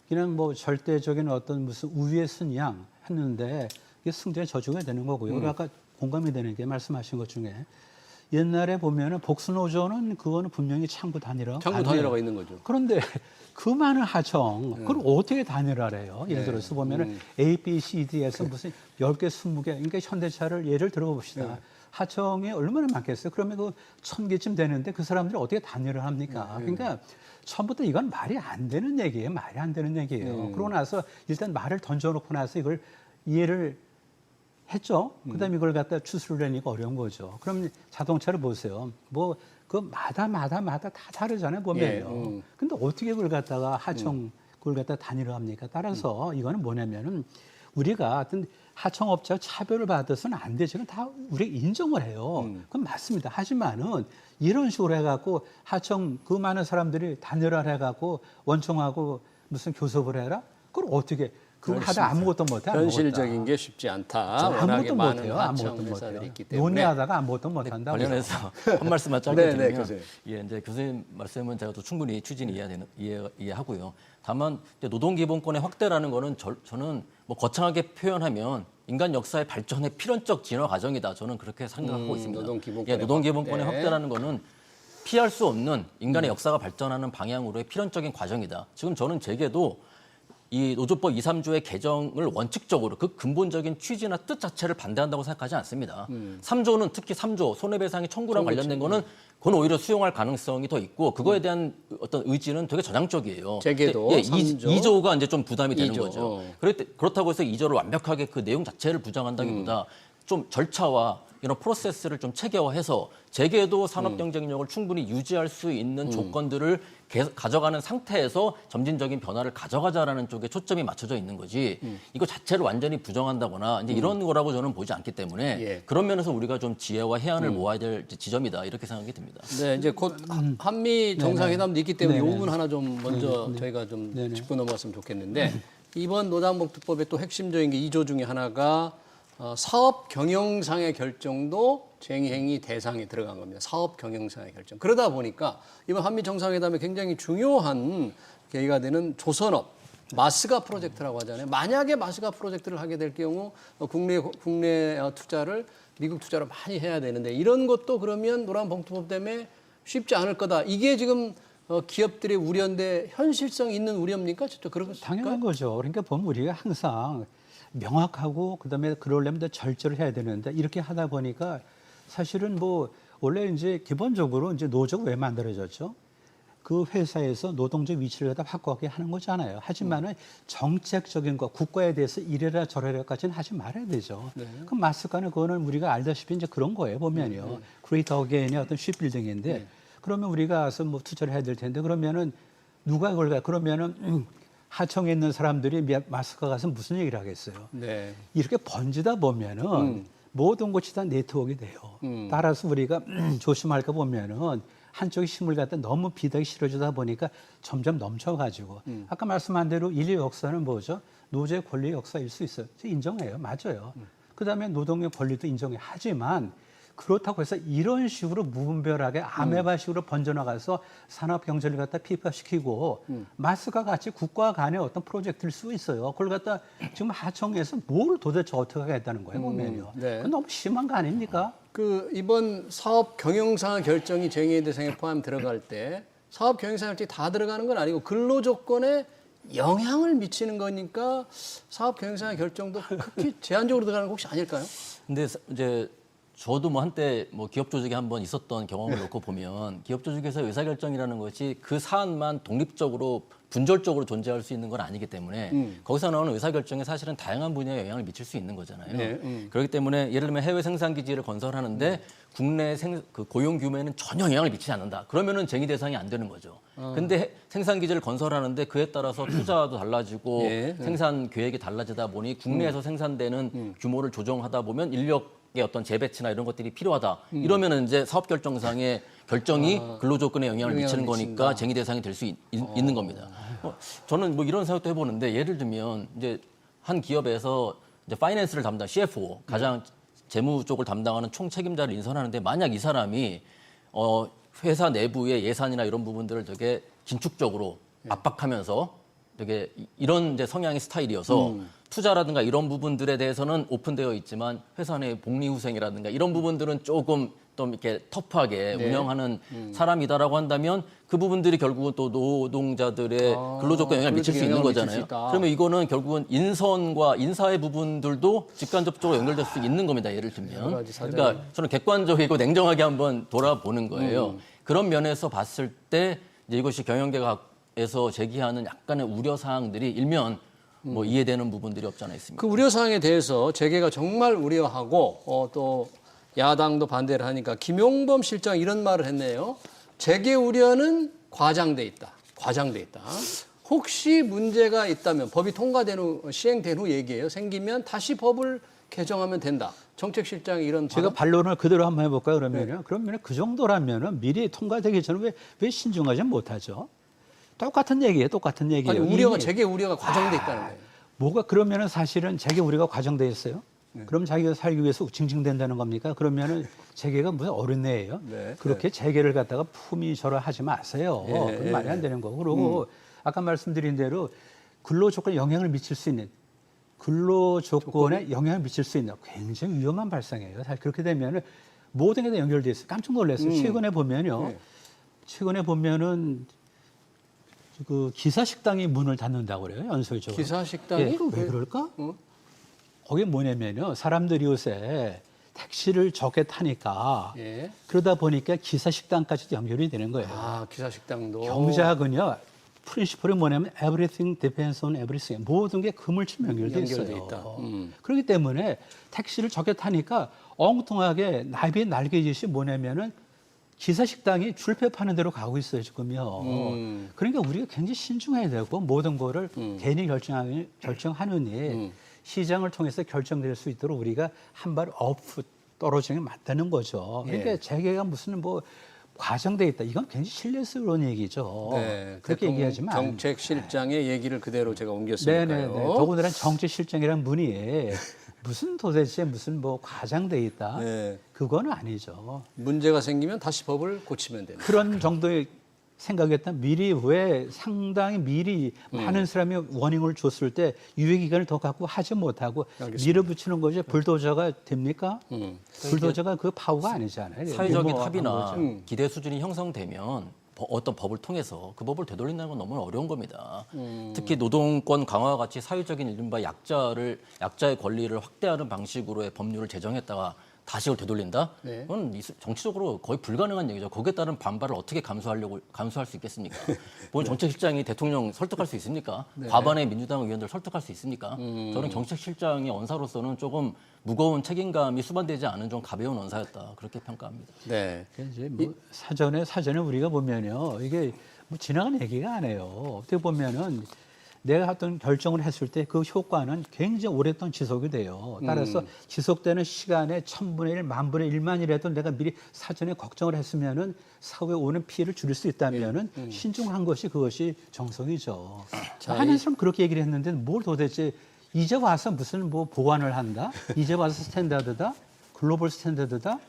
그냥 뭐 절대적인 어떤 무슨 우위에 쓴 양 했는데 이게 승자의 저주가 되는 거고요. 그리고 아까 공감이 되는 게 말씀하신 것 중에 옛날에 보면은 복수노조는 그거는 분명히 창구 단일화가 있는 거죠. 그런데 그 많은 하청, 그걸 어떻게 단일화래요? 예를 들어서 보면은 A, B, C, D에서 무슨 10개, 20개, 그러니까 현대차를 예를 들어봅시다. 하청이 얼마나 많겠어요? 그러면 그 1000개쯤 되는데 그 사람들이 어떻게 단일을 합니까? 그러니까 처음부터 이건 말이 안 되는 얘기예요. 말이 안 되는 얘기예요. 그러고 나서 일단 말을 던져놓고 나서 이걸 이해를 했죠. 그다음에 이걸 갖다 추스를 내니까 어려운 거죠. 그럼 자동차를 보세요. 뭐 그 마다 다 다르잖아요. 보면요. 근데 어떻게 그걸 갖다가 하청 그걸 갖다 단일화 합니까? 따라서 이거는 뭐냐면은 우리가 어떤 하청업체가 차별을 받아서는 안 되지는 다 우리가 인정을 해요. 그건 맞습니다. 하지만은 이런 식으로 해갖고 하청 그 많은 사람들이 단일화를 해갖고 원청하고 무슨 교섭을 해라? 그걸 어떻게 그걸 하다 아무것도 못해. 현실적인 게 쉽지 않다. 아무것도 못해요. 아무것도 못해요. 논의하다가 아무것도 못한다. 관련해서 한 말씀만 짧게 드리면, 이제 교수님 말씀은 제가 또 충분히 취지는 이해하고요. 다만 이제 노동기본권의 확대라는 거는 저는 뭐 거창하게 표현하면 인간 역사의 발전의 필연적 진화 과정이다. 저는 그렇게 생각하고 있습니다. 노동기본권의 확대라는 거는 피할 수 없는 인간의 역사가 발전하는 방향으로의 필연적인 과정이다. 지금 저는 제게도 이 노조법 2, 3조의 개정을 원칙적으로 그 근본적인 취지나 뜻 자체를 반대한다고 생각하지 않습니다. 3조는 특히 3조 손해배상의 청구랑 관련된 거는 그건 오히려 수용할 가능성이 더 있고 그거에 대한 어떤 의지는 되게 전향적이에요. 재계도 2조가 이제 좀 부담이 되는 거죠. 그렇다고 해서 2조를 완벽하게 그 내용 자체를 부정한다기보다 좀 절차와 이런 프로세스를 좀 체계화해서 재계도 산업 경쟁력을 충분히 유지할 수 있는 조건들을 가져가는 상태에서 점진적인 변화를 가져가자라는 쪽에 초점이 맞춰져 있는 거지 이거 자체를 완전히 부정한다거나 이제 이런 거라고 저는 보지 않기 때문에 그런 면에서 우리가 좀 지혜와 해안을 모아야 될 지점이다 이렇게 생각이 듭니다. 네, 이제 곧 한미 정상회담도 있기 때문에 이 부분 하나 좀 먼저 저희가 좀 짚고 넘어갔으면 좋겠는데 이번 노담봉투법의 또 핵심적인 게 2조 중에 하나가 사업 경영상의 결정도 쟁의행위 대상에 들어간 겁니다. 사업 경영상의 결정. 그러다 보니까 이번 한미 정상회담에 굉장히 중요한 계기가 되는 조선업 마스가 프로젝트라고 하잖아요. 만약에 마스가 프로젝트를 하게 될 경우 국내 투자를 미국 투자로 많이 해야 되는데 이런 것도 그러면 노란봉투법 때문에 쉽지 않을 거다. 이게 지금 기업들의 우려인데 현실성 있는 우려입니까? 진짜 그런 당연한 거죠. 그러니까 보면 우리가 항상 명확하고 그다음에 그러려면 더 절제를 해야 되는데 이렇게 하다 보니까 사실은 뭐 원래 이제 기본적으로 이제 노조가 왜 만들어졌죠? 그 회사에서 노동적 위치를 갖다 바꾸게 하는 거잖아요. 하지만은 정책적인 거 국가에 대해서 이래라 저래라까지는 하지 말아야 되죠. 그럼 마스카는 그거는 우리가 알다시피 이제 그런 거예요. 보면요. 그레이트 어게인의 어떤 쉽빌딩인데 그러면 우리가 가서 뭐 투자를 해야 될 텐데 그러면은 누가 그걸 그러면은 하청에 있는 사람들이 마스카 가서 무슨 얘기를 하겠어요. 이렇게 번지다 보면은 모든 것이 다 네트워크가 돼요. 따라서 우리가 조심할 거 보면은 한쪽에 힘을 갖다 너무 비대하게 실어주다 보니까 점점 넘쳐가지고 아까 말씀한 대로 인류 역사는 뭐죠? 노조의 권리 역사일 수 있어요. 인정해요. 맞아요. 그다음에 노동의 권리도 인정해. 하지만 그렇다고 해서 이런 식으로 무분별하게 아메바식으로 번져나가서 산업 경제를 갖다 피폐시키고 마스가 같이 국가 간의 어떤 프로젝트일 수 있어요. 그걸 갖다 지금 하청에서 뭘 도대체 어떻게 하겠다는 거예요, 보면요. 네. 그건 너무 심한 거 아닙니까? 그 이번 사업 경영상 결정이 쟁의 대상에 포함 들어갈 때 사업 경영상 결정이 다 들어가는 건 아니고 근로 조건에 영향을 미치는 거니까 사업 경영상 결정도 극히 제한적으로 들어가는 거 혹시 아닐까요? 근데 이제 저도 뭐 한때 뭐 기업 조직에 한번 있었던 경험을 놓고 보면 기업 조직에서 의사결정이라는 것이 그 사안만 독립적으로 분절적으로 존재할 수 있는 건 아니기 때문에 거기서 나오는 의사결정이 사실은 다양한 분야에 영향을 미칠 수 있는 거잖아요. 네, 그렇기 때문에 예를 들면 해외 생산기지를 건설하는데 국내 그 고용 규모에는 전혀 영향을 미치지 않는다. 그러면은 쟁의 대상이 안 되는 거죠. 근데 생산기지를 건설하는데 그에 따라서 투자도 달라지고 예, 생산 계획이 달라지다 보니 국내에서 생산되는 규모를 조정하다 보면 인력의 어떤 재배치나 이런 것들이 필요하다. 이러면은 이제 사업 결정상의 결정이 근로 조건에 영향을 미치는 거니까 쟁의 대상이 될 수 있는 겁니다. 저는 뭐 이런 생각도 해보는데 예를 들면 이제 한 기업에서 이제 파이낸스를 담당 CFO 가장 재무 쪽을 담당하는 총 책임자를 인선하는데 만약 이 사람이 회사 내부의 예산이나 이런 부분들을 되게 긴축적으로 압박하면서 되게 이런 이제 성향의 스타일이어서 투자라든가 이런 부분들에 대해서는 오픈되어 있지만 회사 내 복리후생이라든가 이런 부분들은 조금 좀 이렇게 터프하게 운영하는 사람이다라고 한다면 그 부분들이 결국은 또 노동자들의 근로조건에 영향을 미칠 수 있는 거잖아요. 그러면 이거는 결국은 인선과 인사의 부분들도 직간접적으로 연결될 수 있는 겁니다. 예를 들면. 그러니까 저는 객관적이고 냉정하게 한번 돌아보는 거예요. 그런 면에서 봤을 때 이제 이것이 경영계에서 제기하는 약간의 우려 사항들이 일면 뭐 이해되는 부분들이 없지 않아 있습니다. 그 우려 사항에 대해서 재계가 정말 우려하고 또 야당도 반대를 하니까 김용범 실장 이런 말을 했네요. 재계 우려는 과장돼 있다. 과장돼 있다. 혹시 문제가 있다면 법이 통과된 후 시행된 후 얘기예요. 생기면 다시 법을 개정하면 된다. 정책실장이 이런 제가 반론을 그대로 한번 해볼까요? 그러면요. 네. 그러면 그 정도라면은 미리 통과되기 전에 왜 신중하지 못하죠? 똑같은 얘기예요. 똑같은 얘기예요. 아니 우려가 재계 우려가 과장돼 있다는 거예요. 뭐가 그러면은 사실은 재계 우려가 과정돼 있어요. 그럼 자기가 살기 위해서 징징댄다는 겁니까? 그러면은 재계가 무슨 어린애예요? 네, 그렇게 재계를 갖다가 품위절하 하지 마세요. 그건 말이 안 되는 거고. 그리고 아까 말씀드린 대로 근로 조건에 영향을 미칠 수 있는 근로 조건에 영향을 미칠 수 있는 굉장히 위험한 발상이에요. 사실 그렇게 되면은 모든 게 다 연결돼 있어요. 깜짝 놀랐어요. 최근에 보면요. 최근에 보면은 그 기사식당이 문을 닫는다고 그래요. 연설적으로. 기사식당이? 예, 왜 그럴까? 거기 뭐냐면요. 사람들이 요새 택시를 적게 타니까 예. 그러다 보니까 기사식당까지도 연결이 되는 거예요. 아 기사식당도. 경제학은요. 프린시플이 뭐냐면 everything depends on everything. 모든 게 그물처럼 연결돼 있어요. 있다. 그렇기 때문에 택시를 적게 타니까 엉뚱하게 나비의 날개짓이 뭐냐면은 기사식당이 줄패 파는 대로 가고 있어요, 지금요. 그러니까 우리가 굉장히 신중해야 되고 모든 거를 개인이 결정하느니 시장을 통해서 결정될 수 있도록 우리가 한 발 업 떨어지는 게 맞다는 거죠. 그러니까 재계가 무슨 뭐 과정돼 있다. 이건 굉장히 신뢰스러운 얘기죠. 네, 그렇게 얘기하지만 정책실장의 얘기를 그대로 제가 옮겼으니까요. 네네네. 더군다나 정치실장이라는 분이 무슨 도대체 무슨 뭐 과장돼 있다. 네. 그건 아니죠. 문제가 생기면 다시 법을 고치면 된다. 그런 정도의 생각했다. 미리 왜 상당히 미리 많은 사람이 워닝을 줬을 때 유예 기간을 더 갖고 하지 못하고 밀어붙이는 거죠. 불도저가 됩니까? 불도저가 그 파워가 아니잖아요. 사회적인 유머한 합의나 거죠. 기대 수준이 형성되면 어떤 법을 통해서 그 법을 되돌린다는 건 너무 어려운 겁니다. 특히 노동권 강화와 같이 사회적인 이른바 약자의 권리를 확대하는 방식으로의 법률을 제정했다가 다시 그걸 되돌린다? 네. 그건 정치적으로 거의 불가능한 얘기죠. 거기에 따른 반발을 어떻게 감수할 수 있겠습니까? 본 정책실장이 대통령 설득할 수 있습니까? 네. 과반의 민주당 의원들 설득할 수 있습니까? 저는 정책실장의 언사로서는 조금 무거운 책임감이 수반되지 않은 좀 가벼운 언사였다. 그렇게 평가합니다. 네. 이제 뭐 사전에 우리가 보면요. 이게 뭐 지나간 얘기가 아니에요. 어떻게 보면은 내가 어떤 결정을 했을 때 그 효과는 굉장히 오랫동안 지속이 돼요. 따라서 지속되는 시간의 1000분의 1, 10,000분의 1만이라도 내가 미리 사전에 걱정을 했으면은 사후에 오는 피해를 줄일 수 있다면은 신중한 것이 그것이 정석이죠. 하는 사람 그렇게 얘기를 했는데 뭘 도대체 이제 와서 무슨 뭐 보완을 한다? 이제 와서 스탠다드다? 글로벌 스탠다드다?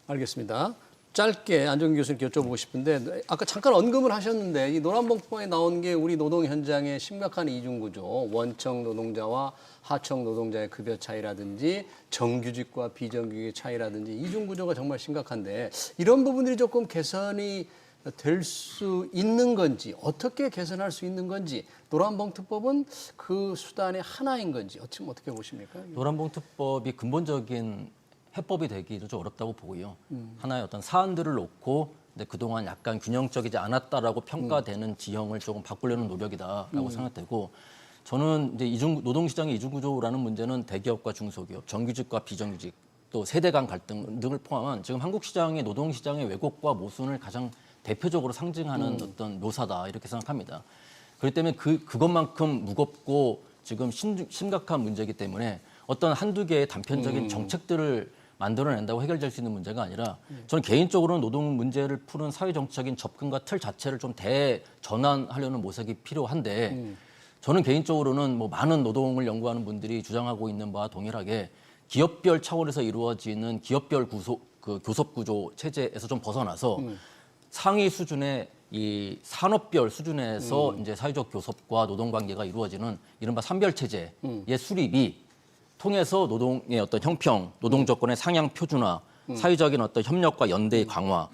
알겠습니다. 짧게 안정기 교수님께 여쭤보고 싶은데 아까 잠깐 언급을 하셨는데 이 노란봉투에 나온 게 우리 노동 현장의 심각한 이중구조, 원청 노동자와 하청 노동자의 급여 차이라든지 정규직과 비정규직의 차이라든지 이중구조가 정말 심각한데 이런 부분들이 조금 개선이 될 수 있는 건지 어떻게 개선할 수 있는 건지 노란봉투법은 그 수단의 하나인 건지 어떻게 보십니까? 노란봉투법이 근본적인 해법이 되기도 좀 어렵다고 보고요. 하나의 어떤 사안들을 놓고 근데 그동안 약간 균형적이지 않았다라고 평가되는 지형을 조금 바꾸려는 노력이다라고 생각되고 저는 이제 노동시장의 이중구조라는 문제는 대기업과 중소기업, 정규직과 비정규직, 또 세대 간 갈등 등을 포함한 지금 한국 시장의 노동시장의 왜곡과 모순을 가장 대표적으로 상징하는 어떤 묘사다 이렇게 생각합니다. 그렇기 때문에 그것만큼 무겁고 지금 심각한 문제이기 때문에 어떤 한두 개의 단편적인 정책들을 만들어낸다고 해결될 수 있는 문제가 아니라 저는 개인적으로는 노동 문제를 푸는 사회정책적인 접근과 틀 자체를 좀 대전환하려는 모색이 필요한데 저는 개인적으로는 뭐 많은 노동을 연구하는 분들이 주장하고 있는 바와 동일하게 기업별 차원에서 이루어지는 기업별 교섭구조 체제에서 좀 벗어나서 상위 수준의 이 산업별 수준에서 이제 사회적 교섭과 노동관계가 이루어지는 이른바 산별 체제의 수립이 통해서 노동의 어떤 형평, 노동 조건의 상향 표준화, 사회적인 어떤 협력과 연대의 강화,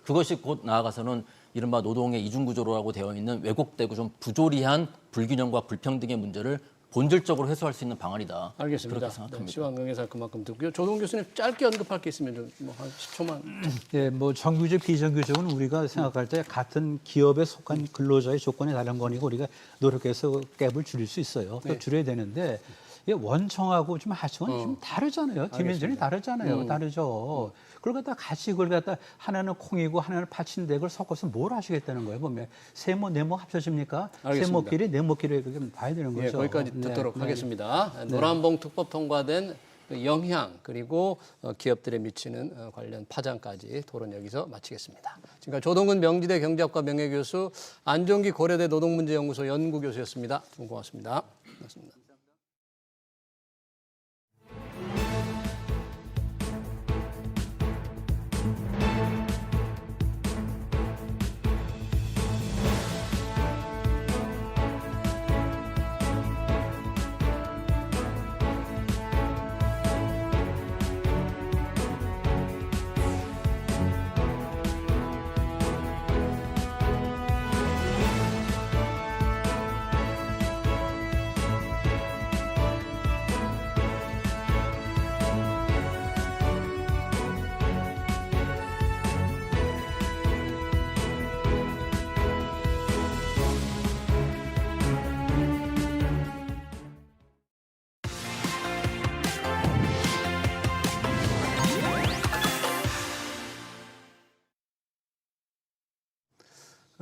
그것이 곧 나아가서는 이른바 노동의 이중구조라고 되어 있는 왜곡되고 좀 부조리한 불균형과 불평등의 문제를 본질적으로 해소할 수 있는 방안이다. 알겠습니다. 그렇게 생각합니다. 네, 시간 관계상 그만큼 듣고요. 조동 교수님 짧게 언급할 게 있으면 뭐한 10초만. 예, 뭐 정규직, 비정규직은 우리가 생각할 때 같은 기업에 속한 근로자의 조건이 다른 거니까 우리가 노력해서 갭을 줄일 수 있어요. 또 줄여야 되는데 원청하고 좀 하청은 좀 다르잖아요. 디멘전이 다르잖아요. 다르죠. 그걸 갖다 같이 그걸 갖다 하나는 콩이고 하나는 파친데 그걸 섞어서 뭘 하시겠다는 거예요. 보면 세모, 네모 합쳐집니까? 알겠습니다. 세모끼리, 네모끼리 그렇게 봐야 되는 거죠. 예, 거기까지 듣도록 하겠습니다. 노란봉투법 통과된 그 영향 그리고 기업들에 미치는 관련 파장까지 토론 여기서 마치겠습니다. 지금까지 조동근 명지대 경제학과 명예교수, 안종기 고려대 노동문제연구소 연구교수였습니다. 고맙습니다. 고맙습니다.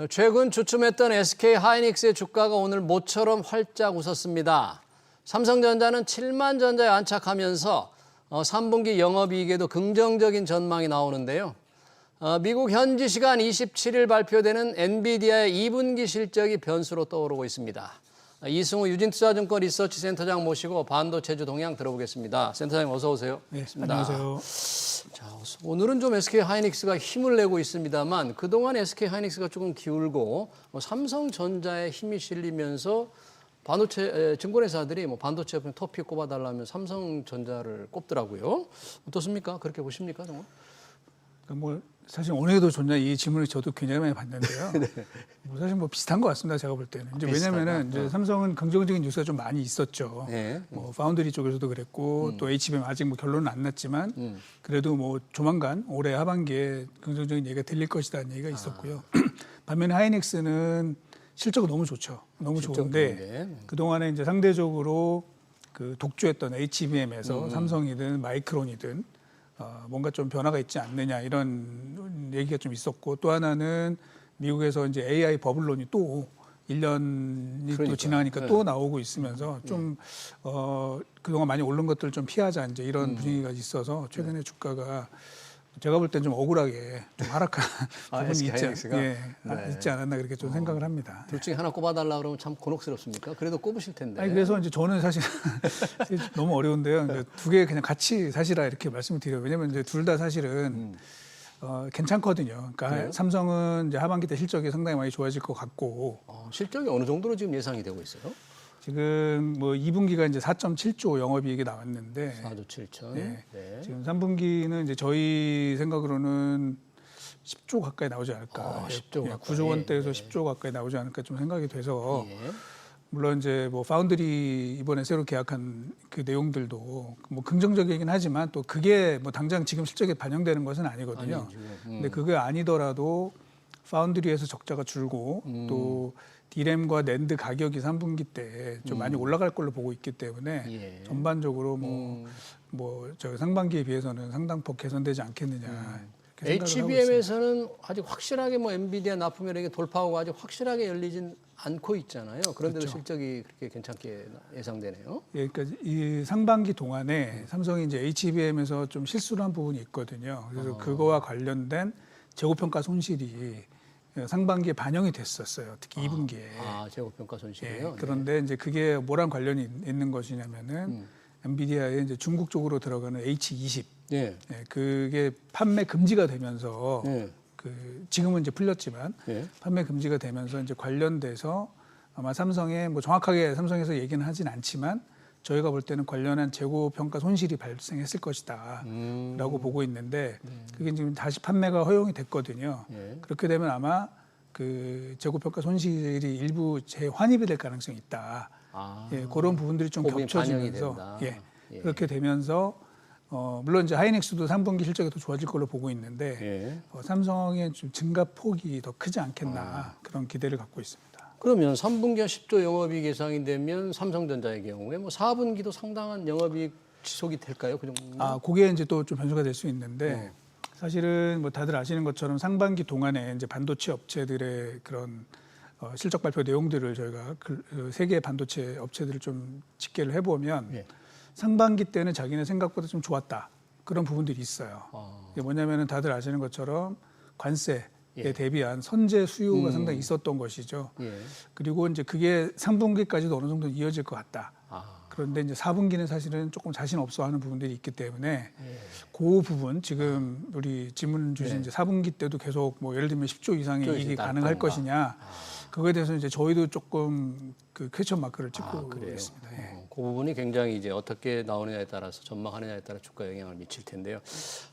최근 주춤했던 SK 하이닉스의 주가가 오늘 모처럼 활짝 웃었습니다. 삼성전자는 7만 전자에 안착하면서 3분기 영업이익에도 긍정적인 전망이 나오는데요. 미국 현지 시간 27일 발표되는 엔비디아의 2분기 실적이 변수로 떠오르고 있습니다. 이승우 유진투자증권 리서치센터장 모시고 반도체주 동향 들어보겠습니다. 센터장님 어서 오세요. 네, 안녕하세요. 자, 오늘은 좀 SK 하이닉스가 힘을 내고 있습니다만 그동안 SK 하이닉스가 조금 기울고 삼성전자에 힘이 실리면서 반도체 증권회사들이 반도체 토픽 꼽아달라면 삼성전자를 꼽더라고요. 어떻습니까? 그렇게 보십니까, 정말? 뭐 사실 오늘도 좋냐 이 질문을 저도 굉장히 많이 받는데요. 네. 뭐 사실 뭐 비슷한 것 같습니다. 제가 볼 때는 이제 왜냐면은 이제 삼성은 긍정적인 뉴스가 좀 많이 있었죠. 네. 뭐 파운드리 쪽에서도 그랬고 또 HBM 아직 뭐 결론은 안 났지만 그래도 뭐 조만간 올해 하반기에 긍정적인 얘기가 들릴 것이다는 얘기가 있었고요. 반면에 하이닉스는 실적은 너무 좋죠. 너무 좋은데 그 동안에 이제 상대적으로 그 독주했던 HBM에서 삼성이든 마이크론이든 뭔가 좀 변화가 있지 않느냐 이런 얘기가 좀 있었고 또 하나는 미국에서 이제 AI 버블론이 또 1년이 또 그러니까요. 지나니까 네. 또 나오고 있으면서 좀 그동안 많이 오른 것들을 좀 피하자 이제 이런 분위기가 있어서 최근에 주가가 제가 볼 땐 좀 억울하게 좀 하락한 부분이 SK 하이닉스가? 있지 않았나 그렇게 좀 생각을 합니다. 둘 중에 하나 꼽아달라 그러면 참 곤혹스럽습니까? 그래도 꼽으실 텐데. 아니 그래서 이제 저는 사실 너무 어려운데요. 두 개 그냥 같이 사시라 이렇게 말씀을 드려요. 왜냐면 이제 둘 다 사실은 괜찮거든요. 그러니까 그래요? 삼성은 이제 하반기 때 실적이 상당히 많이 좋아질 것 같고 실적이 어느 정도로 지금 예상이 되고 있어요? 지금 뭐 2분기가 이제 4.7조 영업이익이 나왔는데 4조 7천. 네. 네. 지금 3분기는 이제 저희 생각으로는 10조 가까이 나오지 않을까. 10조 가까이. 9조 원대에서 10조 가까이 나오지 않을까 좀 생각이 돼서 예. 물론 이제 뭐 파운드리 이번에 새로 계약한 그 내용들도 뭐 긍정적이긴 하지만 또 그게 뭐 당장 지금 실적에 반영되는 것은 아니거든요. 아니죠. 근데 그게 아니더라도 파운드리에서 적자가 줄고 또 디램과 낸드 가격이 3분기 때 좀 많이 올라갈 걸로 보고 있기 때문에 예. 전반적으로 저 상반기에 비해서는 상당폭 개선되지 않겠느냐. 이렇게 생각을 하고 있습니다. HBM에서는 아직 확실하게 뭐 엔비디아 납품이라는 게 돌파하고 아직 확실하게 열리진 않고 있잖아요. 그런데도 그렇죠. 실적이 그렇게 괜찮게 예상되네요. 예, 그러니까 이 상반기 동안에 삼성이 이제 HBM에서 좀 실수를 한 부분이 있거든요. 그래서 그거와 관련된 재고평가 손실이 상반기에 반영이 됐었어요. 특히 2분기에. 재고평가 손실이요. 예, 그런데 이제 그게 뭐랑 관련이 있는 것이냐면은 엔비디아의 이제 중국 쪽으로 들어가는 H20. 네. 예, 그게 판매 금지가 되면서 네. 지금은 이제 풀렸지만 네. 판매 금지가 되면서 이제 관련돼서 아마 삼성에 뭐 정확하게 삼성에서 얘기는 하진 않지만 저희가 볼 때는 관련한 재고 평가 손실이 발생했을 것이다라고 보고 있는데 그게 지금 다시 판매가 허용이 됐거든요. 예. 그렇게 되면 아마 그 재고 평가 손실이 일부 재환입이 될 가능성이 있다. 예, 그런 부분들이 좀 부분이 반영이 겹쳐지면서 된다. 예. 그렇게 되면서 물론 이제 하이닉스도 3분기 실적이 더 좋아질 걸로 보고 있는데 예. 삼성의 좀 증가 폭이 더 크지 않겠나 그런 기대를 갖고 있습니다. 그러면 3분기가 10조 영업이익 예상이 되면 삼성전자의 경우에 뭐 4분기도 상당한 영업이익 지속이 될까요? 그 정도? 그게 이제 또 좀 변수가 될 수 있는데 네. 사실은 뭐 다들 아시는 것처럼 상반기 동안에 이제 반도체 업체들의 그런 실적 발표 내용들을 저희가 세계 반도체 업체들을 좀 집계를 해보면 예. 상반기 때는 자기네 생각보다 좀 좋았다 그런 부분들이 있어요. 이게 뭐냐면은 다들 아시는 것처럼 관세에 대비한 선제 수요가 상당히 있었던 것이죠. 예. 그리고 이제 그게 3분기까지도 어느 정도 이어질 것 같다. 그런데 이제 4분기는 사실은 조금 자신 없어하는 부분들이 있기 때문에 그 부분 지금 우리 질문 주신 이제 4분기 때도 계속 뭐 예를 들면 10조 이상의 이익이 가능할 것이냐 그거에 대해서 이제 저희도 조금 그 퀘스천 마크를 찍고 있습니다. 예. 그 부분이 굉장히 이제 어떻게 나오느냐에 따라서 전망하느냐에 따라 주가 영향을 미칠 텐데요.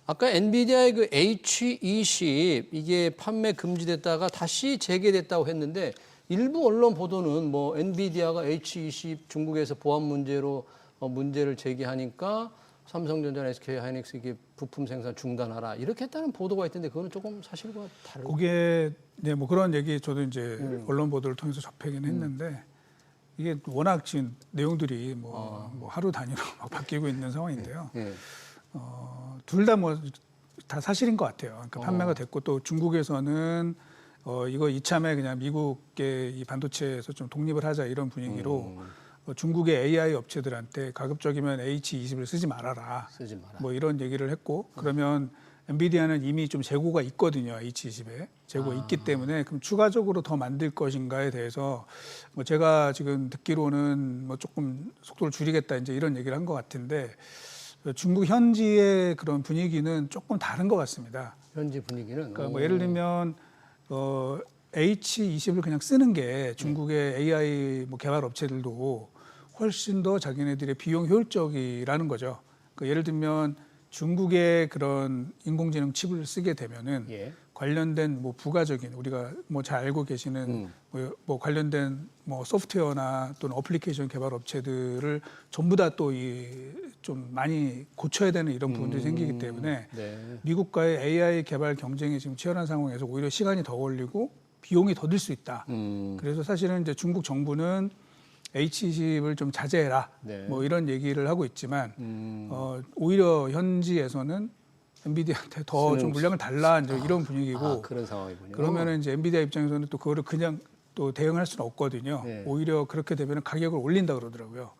아까 엔비디아의 그 H20 이게 판매 금지됐다가 다시 재개됐다고 했는데 일부 언론 보도는 뭐 엔비디아가 H20 중국에서 보안 문제로 문제를 제기하니까 삼성전자, SK 하이닉스 이게 부품 생산 중단하라 이렇게 했다는 보도가 있던데 그거는 조금 사실과 다르고. 그게 네, 뭐 그런 얘기 저도 이제 언론 보도를 통해서 접하긴 했는데 이게 워낙 지금 내용들이 뭐 하루 단위로 막 바뀌고 있는 상황인데요. 예. 둘 다 뭐 다 사실인 것 같아요. 그러니까 판매가 됐고 또 중국에서는 이거 이참에 그냥 미국의 이 반도체에서 좀 독립을 하자 이런 분위기로 중국의 AI 업체들한테 가급적이면 H20을 쓰지 말아라. 쓰지 마라. 뭐 이런 얘기를 했고 그러면 엔비디아는 이미 좀 재고가 있거든요. H20에 재고가 있기 때문에 그럼 추가적으로 더 만들 것인가에 대해서 뭐 제가 지금 듣기로는 뭐 조금 속도를 줄이겠다 이제 이런 얘기를 한 것 같은데 중국 현지의 그런 분위기는 조금 다른 것 같습니다. 현지 분위기는 그러니까 뭐 예를 들면 H20을 그냥 쓰는 게 중국의 AI 뭐 개발 업체들도 훨씬 더 자기네들의 비용 효율적이라는 거죠. 그러니까 예를 들면 중국의 그런 인공지능 칩을 쓰게 되면은 관련된 뭐 부가적인 우리가 뭐 잘 알고 계시는 뭐 관련된 뭐 소프트웨어나 또는 어플리케이션 개발 업체들을 전부 다 또 좀 많이 고쳐야 되는 이런 부분들이 생기기 때문에 미국과의 AI 개발 경쟁이 지금 치열한 상황에서 오히려 시간이 더 걸리고 비용이 더 들 수 있다. 그래서 사실은 이제 중국 정부는 H20을 좀 자제해라. 뭐 이런 얘기를 하고 있지만 오히려 현지에서는 엔비디아한테 더 좀 물량을 달라 이제 이런 분위기고 그런 상황이군요. 그러면은 이제 엔비디아 입장에서는 또 그거를 그냥 또 대응할 수는 없거든요. 네. 오히려 그렇게 되면 가격을 올린다 그러더라고요.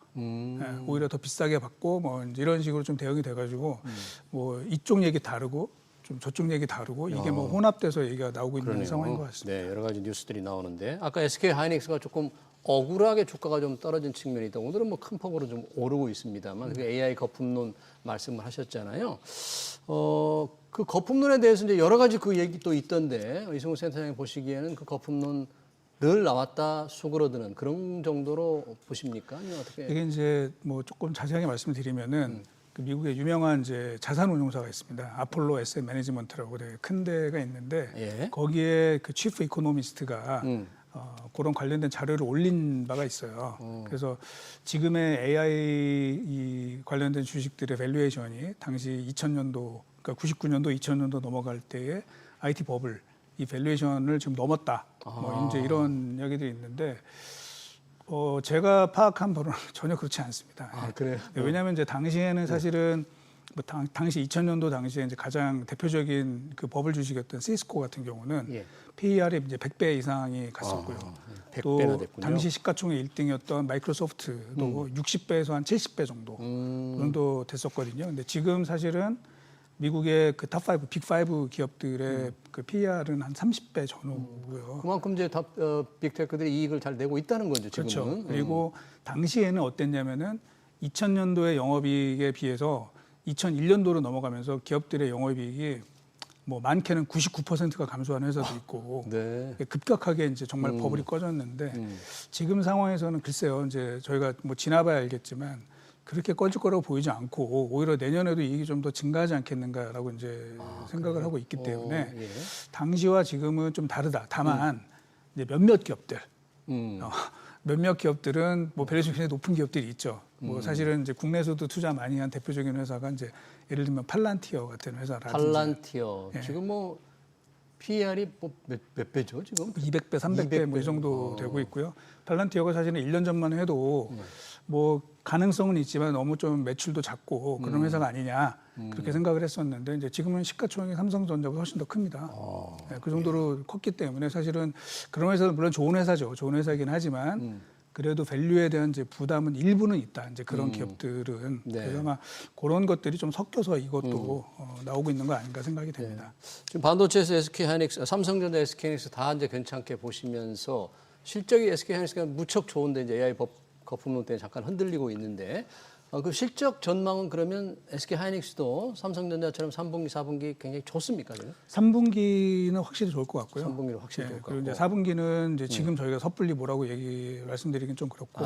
오히려 더 비싸게 받고 뭐 이제 이런 식으로 좀 대응이 돼가지고 뭐 이쪽 얘기 다르고 좀 저쪽 얘기 다르고 이게 뭐 혼합돼서 얘기가 나오고 있는 그러네요. 상황인 것 같습니다. 네, 여러 가지 뉴스들이 나오는데 아까 SK 하이닉스가 조금 억울하게 주가가 좀 떨어진 측면이 있다. 오늘은 뭐 큰 폭으로 좀 오르고 있습니다만 그 AI 거품론 말씀을 하셨잖아요. 그 거품론에 대해서 이제 여러 가지 그 얘기 또 있던데 이승우 센터장이 보시기에는 그 거품론 늘 나왔다 수그러드는 그런 정도로 보십니까? 아니면 어떻게? 이게 이제 뭐 조금 자세하게 말씀드리면은 그 미국의 유명한 이제 자산운용사가 있습니다. 아폴로 에셋 매니지먼트라고 되게 큰 데가 있는데 예. 거기에 그 치프 이코노미스트가 그런 관련된 자료를 올린 바가 있어요. 그래서 지금의 AI 이 관련된 주식들의 밸류에이션이 당시 2000년도, 그러니까 99년도, 2000년도 넘어갈 때의 IT 버블 이 밸류에이션을 지금 넘었다. 뭐 이제 이런 이야기들이 있는데 제가 파악한 바로는 전혀 그렇지 않습니다. 아, 그래요? 네, 왜냐하면 이제 당시에는 사실은 뭐 당시 2000년도 당시에 이제 가장 대표적인 그 버블 주식이었던 시스코 같은 경우는 예. PER이 이제 100배 이상이 갔었고요. 100배나 또 됐군요. 당시 시가총액 1등이었던 마이크로소프트도 60배에서 한 70배 정도 됐었거든요. 근데 지금 사실은 미국의 그 탑5, 빅5 기업들의 그 PER은 한 30배 전후고요. 그만큼 이제 빅테크들이 이익을 잘 내고 있다는 거죠, 지금은. 그렇죠. 그리고 당시에는 어땠냐면은 2000년도의 영업이익에 비해서 2001년도로 넘어가면서 기업들의 영업이익이 뭐 많게는 99%가 감소한 회사도 있고 네. 급격하게 이제 정말 버블이 꺼졌는데 지금 상황에서는 글쎄요, 이제 저희가 뭐 지나봐야 알겠지만 그렇게 꺼질 거라고 보이지 않고 오히려 내년에도 이익이 좀 더 증가하지 않겠는가라고 이제 생각을 하고 있기 때문에 예. 당시와 지금은 좀 다르다. 다만 이제 몇몇 기업들, 몇몇 기업들은 뭐 밸류에이션이 굉장히 높은 기업들이 있죠. 뭐 사실은 이제 국내에서도 투자 많이 한 대표적인 회사가 이제 예를 들면 팔란티어 같은 회사라든지 팔란티어. 예. 지금 뭐 PER이 뭐 몇 배죠, 지금? 200배, 300배 뭐 이 정도 되고 있고요. 팔란티어가 사실은 1년 전만 해도 뭐 가능성은 있지만 너무 좀 매출도 작고 그런 회사가 아니냐 그렇게 생각을 했었는데 이제 지금은 시가총액이 삼성전자보다 훨씬 더 큽니다. 네, 그 정도로 컸기 때문에 사실은 그런 회사는 물론 좋은 회사죠. 좋은 회사이긴 하지만 그래도 밸류에 대한 이제 부담은 일부는 있다. 이제 그런 기업들은 네. 그래서 아마 그런 것들이 좀 섞여서 이것도 나오고 있는 거 아닌가 생각이 됩니다. 지금 반도체에서 SK 하이닉스, 삼성전자, SK 하이닉스 다 이제 괜찮게 보시면서 실적이 SK 하이닉스가 무척 좋은데 이제 AI 거품론 때문에 잠깐 흔들리고 있는데 그 실적 전망은 그러면 SK 하이닉스도 삼성전자처럼 3분기, 4분기 굉장히 좋습니까? 지금? 3분기는 확실히 좋을 것 같고요. 3분기로 확실히 좋을 것 그리고 이제 같고. 4분기는 이제 지금 저희가 섣불리 뭐라고 말씀드리긴 좀 그렇고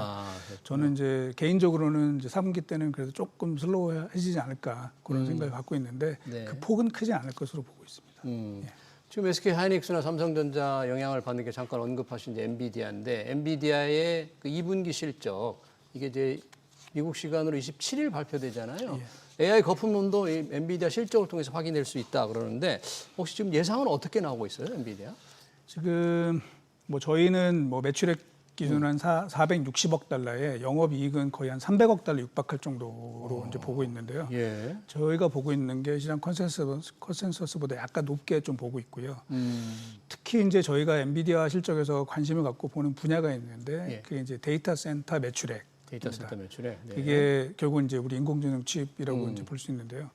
저는 이제 개인적으로는 이제 4분기 때는 그래도 조금 슬로우해지지 않을까 그런 생각을 갖고 있는데 네. 그 폭은 크지 않을 것으로 보고 있습니다. 지금 SK 하이닉스나 삼성전자 영향을 받는 게 잠깐 언급하신 이제 엔비디아인데 엔비디아의 그 2분기 실적 이게 이제 미국 시간으로 27일 발표되잖아요. AI 거품론도 이 엔비디아 실적을 통해서 확인될 수 있다 그러는데 혹시 지금 예상은 어떻게 나오고 있어요, 엔비디아? 지금 뭐 저희는 뭐 매출액 기준으로 한 460억 달러에 영업이익은 거의 한 300억 달러 육박할 정도로 이제 보고 있는데요. 예. 저희가 보고 있는 게 시장 컨센서스보다 약간 높게 좀 보고 있고요. 특히 이제 저희가 엔비디아 실적에서 관심을 갖고 보는 분야가 있는데 예. 그게 이제 데이터 센터 매출액. 데이터 센터 매출에. 네. 이게 결국 이제 우리 인공지능 칩이라고 이제 볼 수 있는데요.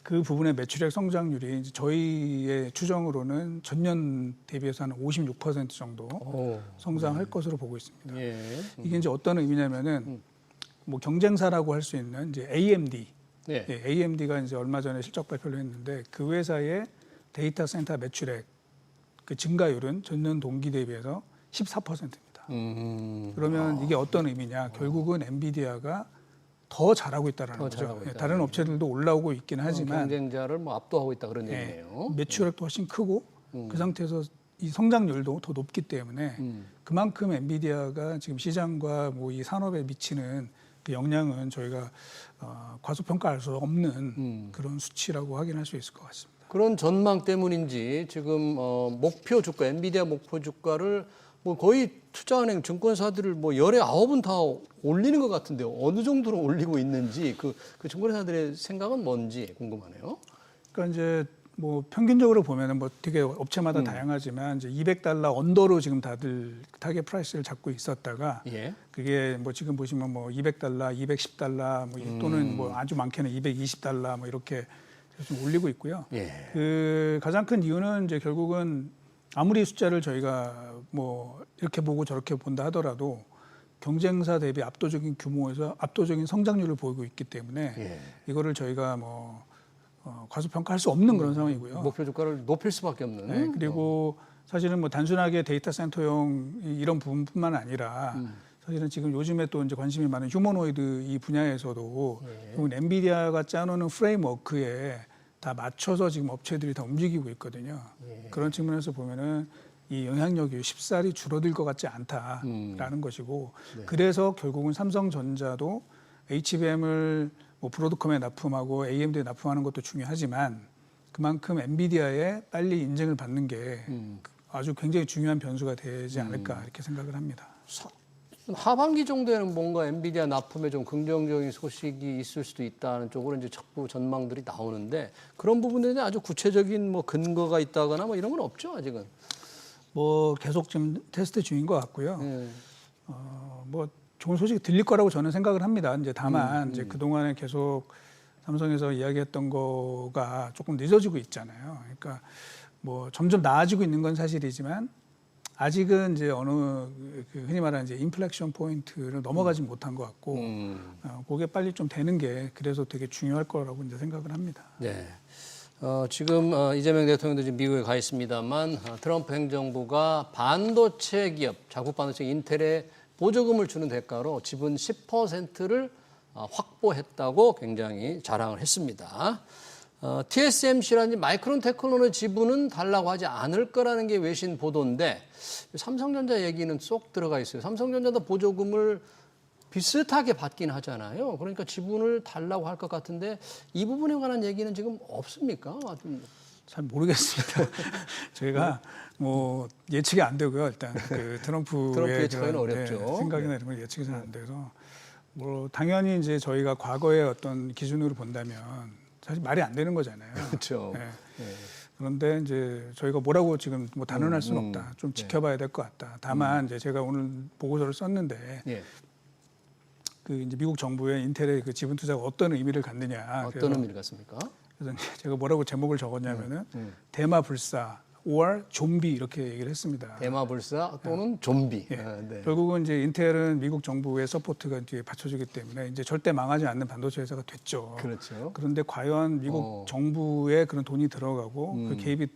그 부분의 매출액 성장률이 이제 저희의 추정으로는 전년 대비해서 한 56% 정도 성장할 것으로 보고 있습니다. 예. 이게 이제 어떤 의미냐면은 뭐 경쟁사라고 할 수 있는 이제 AMD, 네. 예, AMD가 이제 얼마 전에 실적 발표를 했는데 그 회사의 데이터 센터 매출액 그 증가율은 전년 동기 대비해서 14%입니다. 그러면 이게 어떤 의미냐? 결국은 엔비디아가 더 잘하고 있다라는 더 거죠. 잘하고 예, 있다. 다른 업체들도 올라오고 있긴 하지만 경쟁자를 뭐 압도하고 있다 그런 예, 얘기네요. 매출액도 훨씬 크고 그 상태에서 이 성장률도 더 높기 때문에 그만큼 엔비디아가 지금 시장과 뭐 이 산업에 미치는 그 영향은 저희가 과소평가할 수 없는 그런 수치라고 확인할 수 있을 것 같습니다. 그런 전망 때문인지 지금 목표 주가, 엔비디아 목표 주가를 뭐 거의 투자은행 증권사들을 뭐 열에 9은 다 올리는 것 같은데 어느 정도로 올리고 있는지 그 증권사들의 생각은 뭔지 궁금하네요. 그러니까 이제 뭐 평균적으로 보면은 뭐 되게 업체마다 다양하지만 이제 $200 언더로 지금 다들 타겟 프라이스를 잡고 있었다가 예. 그게 뭐 지금 보시면 뭐 $200, $210 뭐 또는 뭐 아주 많게는 $220 뭐 이렇게 좀 올리고 있고요. 예. 그 가장 큰 이유는 이제 결국은 아무리 숫자를 저희가 뭐 이렇게 보고 저렇게 본다 하더라도 경쟁사 대비 압도적인 규모에서 압도적인 성장률을 보이고 있기 때문에 예. 이거를 저희가 뭐 과소평가할 수 없는 그런 상황이고요. 목표 주가를 높일 수밖에 없는. 네, 그리고 사실은 뭐 단순하게 데이터 센터용 이런 부분뿐만 아니라 사실은 지금 요즘에 또 이제 관심이 많은 휴머노이드 이 분야에서도 결국 엔비디아가 짜놓는 프레임워크에 다 맞춰서 지금 업체들이 다 움직이고 있거든요. 그런 측면에서 보면은 이 영향력이 쉽사리 줄어들 것 같지 않다라는 것이고 그래서 결국은 삼성전자도 HBM을 뭐 브로드컴에 납품하고 AMD에 납품하는 것도 중요하지만 그만큼 엔비디아에 빨리 인증을 받는 게 아주 굉장히 중요한 변수가 되지 않을까 이렇게 생각을 합니다. 하반기 정도에는 뭔가 엔비디아 납품에 좀 긍정적인 소식이 있을 수도 있다는 쪽으로 이제 자꾸 전망들이 나오는데 그런 부분에 대한 아주 구체적인 뭐 근거가 있다거나 뭐 이런 건 없죠 아직은. 뭐 계속 지금 테스트 중인 것 같고요. 뭐 좋은 소식이 들릴 거라고 저는 생각을 합니다. 이제 다만 이제 그 동안에 계속 삼성에서 이야기했던 거가 조금 늦어지고 있잖아요. 그러니까 뭐 점점 나아지고 있는 건 사실이지만 아직은 이제 어느 그 흔히 말하는 이제 인플렉션 포인트를 넘어가지 못한 것 같고 그게 빨리 좀 되는 게 그래서 되게 중요할 거라고 이제 생각을 합니다. 네. 지금 이재명 대통령도 지금 미국에 가 있습니다만 트럼프 행정부가 반도체 기업, 자국 반도체 인텔에 보조금을 주는 대가로 지분 10%를 확보했다고 굉장히 자랑을 했습니다. TSMC라든지 마이크론 테크놀로지 지분은 달라고 하지 않을 거라는 게 외신 보도인데 삼성전자 얘기는 쏙 들어가 있어요. 삼성전자도 보조금을 비슷하게 받긴 하잖아요. 그러니까 지분을 달라고 할 것 같은데 이 부분에 관한 얘기는 지금 없습니까? 잘 모르겠습니다. 저희가 뭐 예측이 안 되고요. 일단 그 트럼프의 예측하기는 어렵죠. 생각이나 이런 건 예측이 잘 안 돼서 뭐 당연히 이제 저희가 과거의 어떤 기준으로 본다면 사실 말이 안 되는 거잖아요. 그렇죠. 네. 그런데 이제 저희가 뭐라고 지금 뭐 단언할 수는 없다. 좀 지켜봐야 될 것 같다. 다만 이제 제가 오늘 보고서를 썼는데 그 이제 미국 정부의 인텔의 그 지분 투자가 어떤 의미를 갖느냐. 어떤 의미를 갖습니까? 그래서 제가 뭐라고 제목을 적었냐면은 대마불사 or 좀비 이렇게 얘기를 했습니다. 대마불사 또는 좀비. 네. 결국은 이제 인텔은 미국 정부의 서포트가 이제 받쳐주기 때문에 이제 절대 망하지 않는 반도체 회사가 됐죠. 그렇죠. 그런데 과연 미국 정부에 그런 돈이 들어가고 그 개입이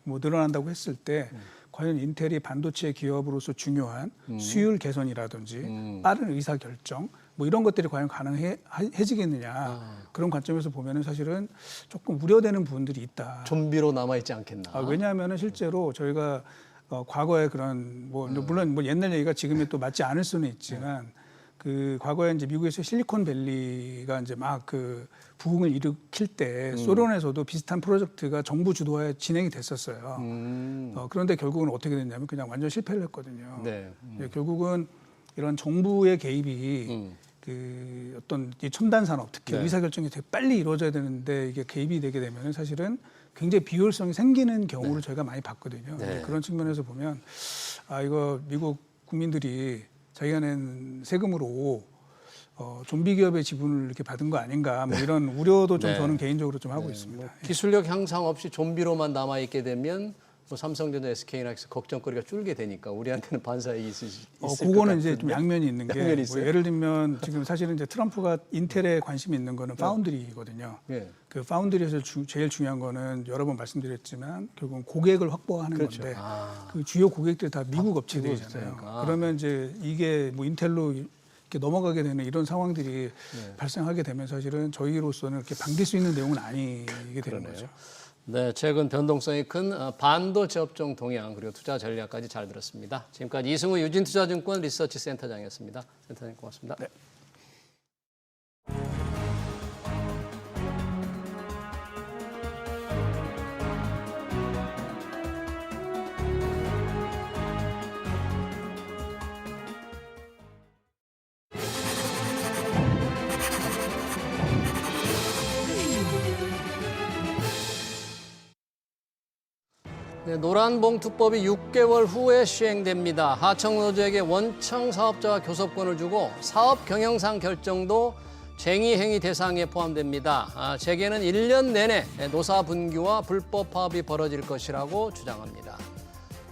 늘어난다고 했을 때 과연 인텔이 반도체 기업으로서 중요한 수율 개선이라든지 빠른 의사 결정 뭐 이런 것들이 과연 가능해지겠느냐 그런 관점에서 보면은 사실은 조금 우려되는 부분들이 있다. 좀비로 남아 있지 않겠나. 왜냐하면은 실제로 저희가 과거에 그런 뭐 물론 뭐 옛날 얘기가 지금에 또 맞지 않을 수는 있지만 그 과거에 이제 미국에서 실리콘밸리가 이제 막 그 부흥을 일으킬 때 소련에서도 비슷한 프로젝트가 정부 주도하에 진행이 됐었어요. 그런데 결국은 어떻게 됐냐면 그냥 완전 실패를 했거든요. 네. 결국은 이런 정부의 개입이 그 어떤 이 첨단 산업 특히 의사결정이 되게 빨리 이루어져야 되는데 이게 개입이 되게 되면 사실은 굉장히 비효율성이 생기는 경우를 저희가 많이 봤거든요. 그런 측면에서 보면 이거 미국 국민들이 자기가 낸 세금으로 좀비 기업의 지분을 이렇게 받은 거 아닌가 뭐 이런 우려도 좀 저는 개인적으로 좀 하고 있습니다. 뭐 기술력 향상 없이 좀비로만 남아 있게 되면 뭐 삼성전자, SK나 걱정거리가 줄게 되니까 우리한테는 반사이익이 있을 그거는 이제 좀 양면이 있는 게 양면이 뭐 예를 들면 지금 사실은 이제 트럼프가 인텔에 관심이 있는 거는 파운드리거든요. 그 파운드리에서 제일 중요한 거는 여러 번 말씀드렸지만 결국은 고객을 확보하는 건데 그 주요 고객들이 다 미국 업체들이잖아요. 그러면 이제 이게 뭐 인텔로 이렇게 넘어가게 되는 이런 상황들이 발생하게 되면 사실은 저희로서는 이렇게 반길 수 있는 내용은 아니게 되는 거죠. 네, 최근 변동성이 큰 반도체 업종 동향 그리고 투자 전략까지 잘 들었습니다. 지금까지 이승우 유진투자증권 리서치 센터장이었습니다. 센터장님 고맙습니다. 네. 네, 노란봉투법이 6개월 후에 시행됩니다. 하청노조에게 원청 사업자와 교섭권을 주고 사업 경영상 결정도 쟁의행위 대상에 포함됩니다. 재계는 1년 내내 노사 분규와 불법 파업이 벌어질 것이라고 주장합니다.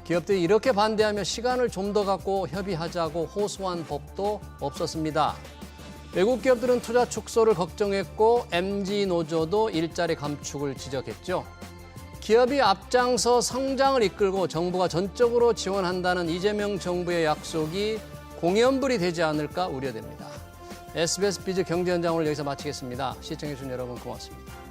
기업들이 이렇게 반대하며 시간을 좀 더 갖고 협의하자고 호소한 법도 없었습니다. 외국 기업들은 투자 축소를 걱정했고 MG노조도 일자리 감축을 지적했죠. 기업이 앞장서 성장을 이끌고 정부가 전적으로 지원한다는 이재명 정부의 약속이 공연불이 되지 않을까 우려됩니다. SBS 비즈 경제 현장 오늘 여기서 마치겠습니다. 시청해주신 여러분 고맙습니다.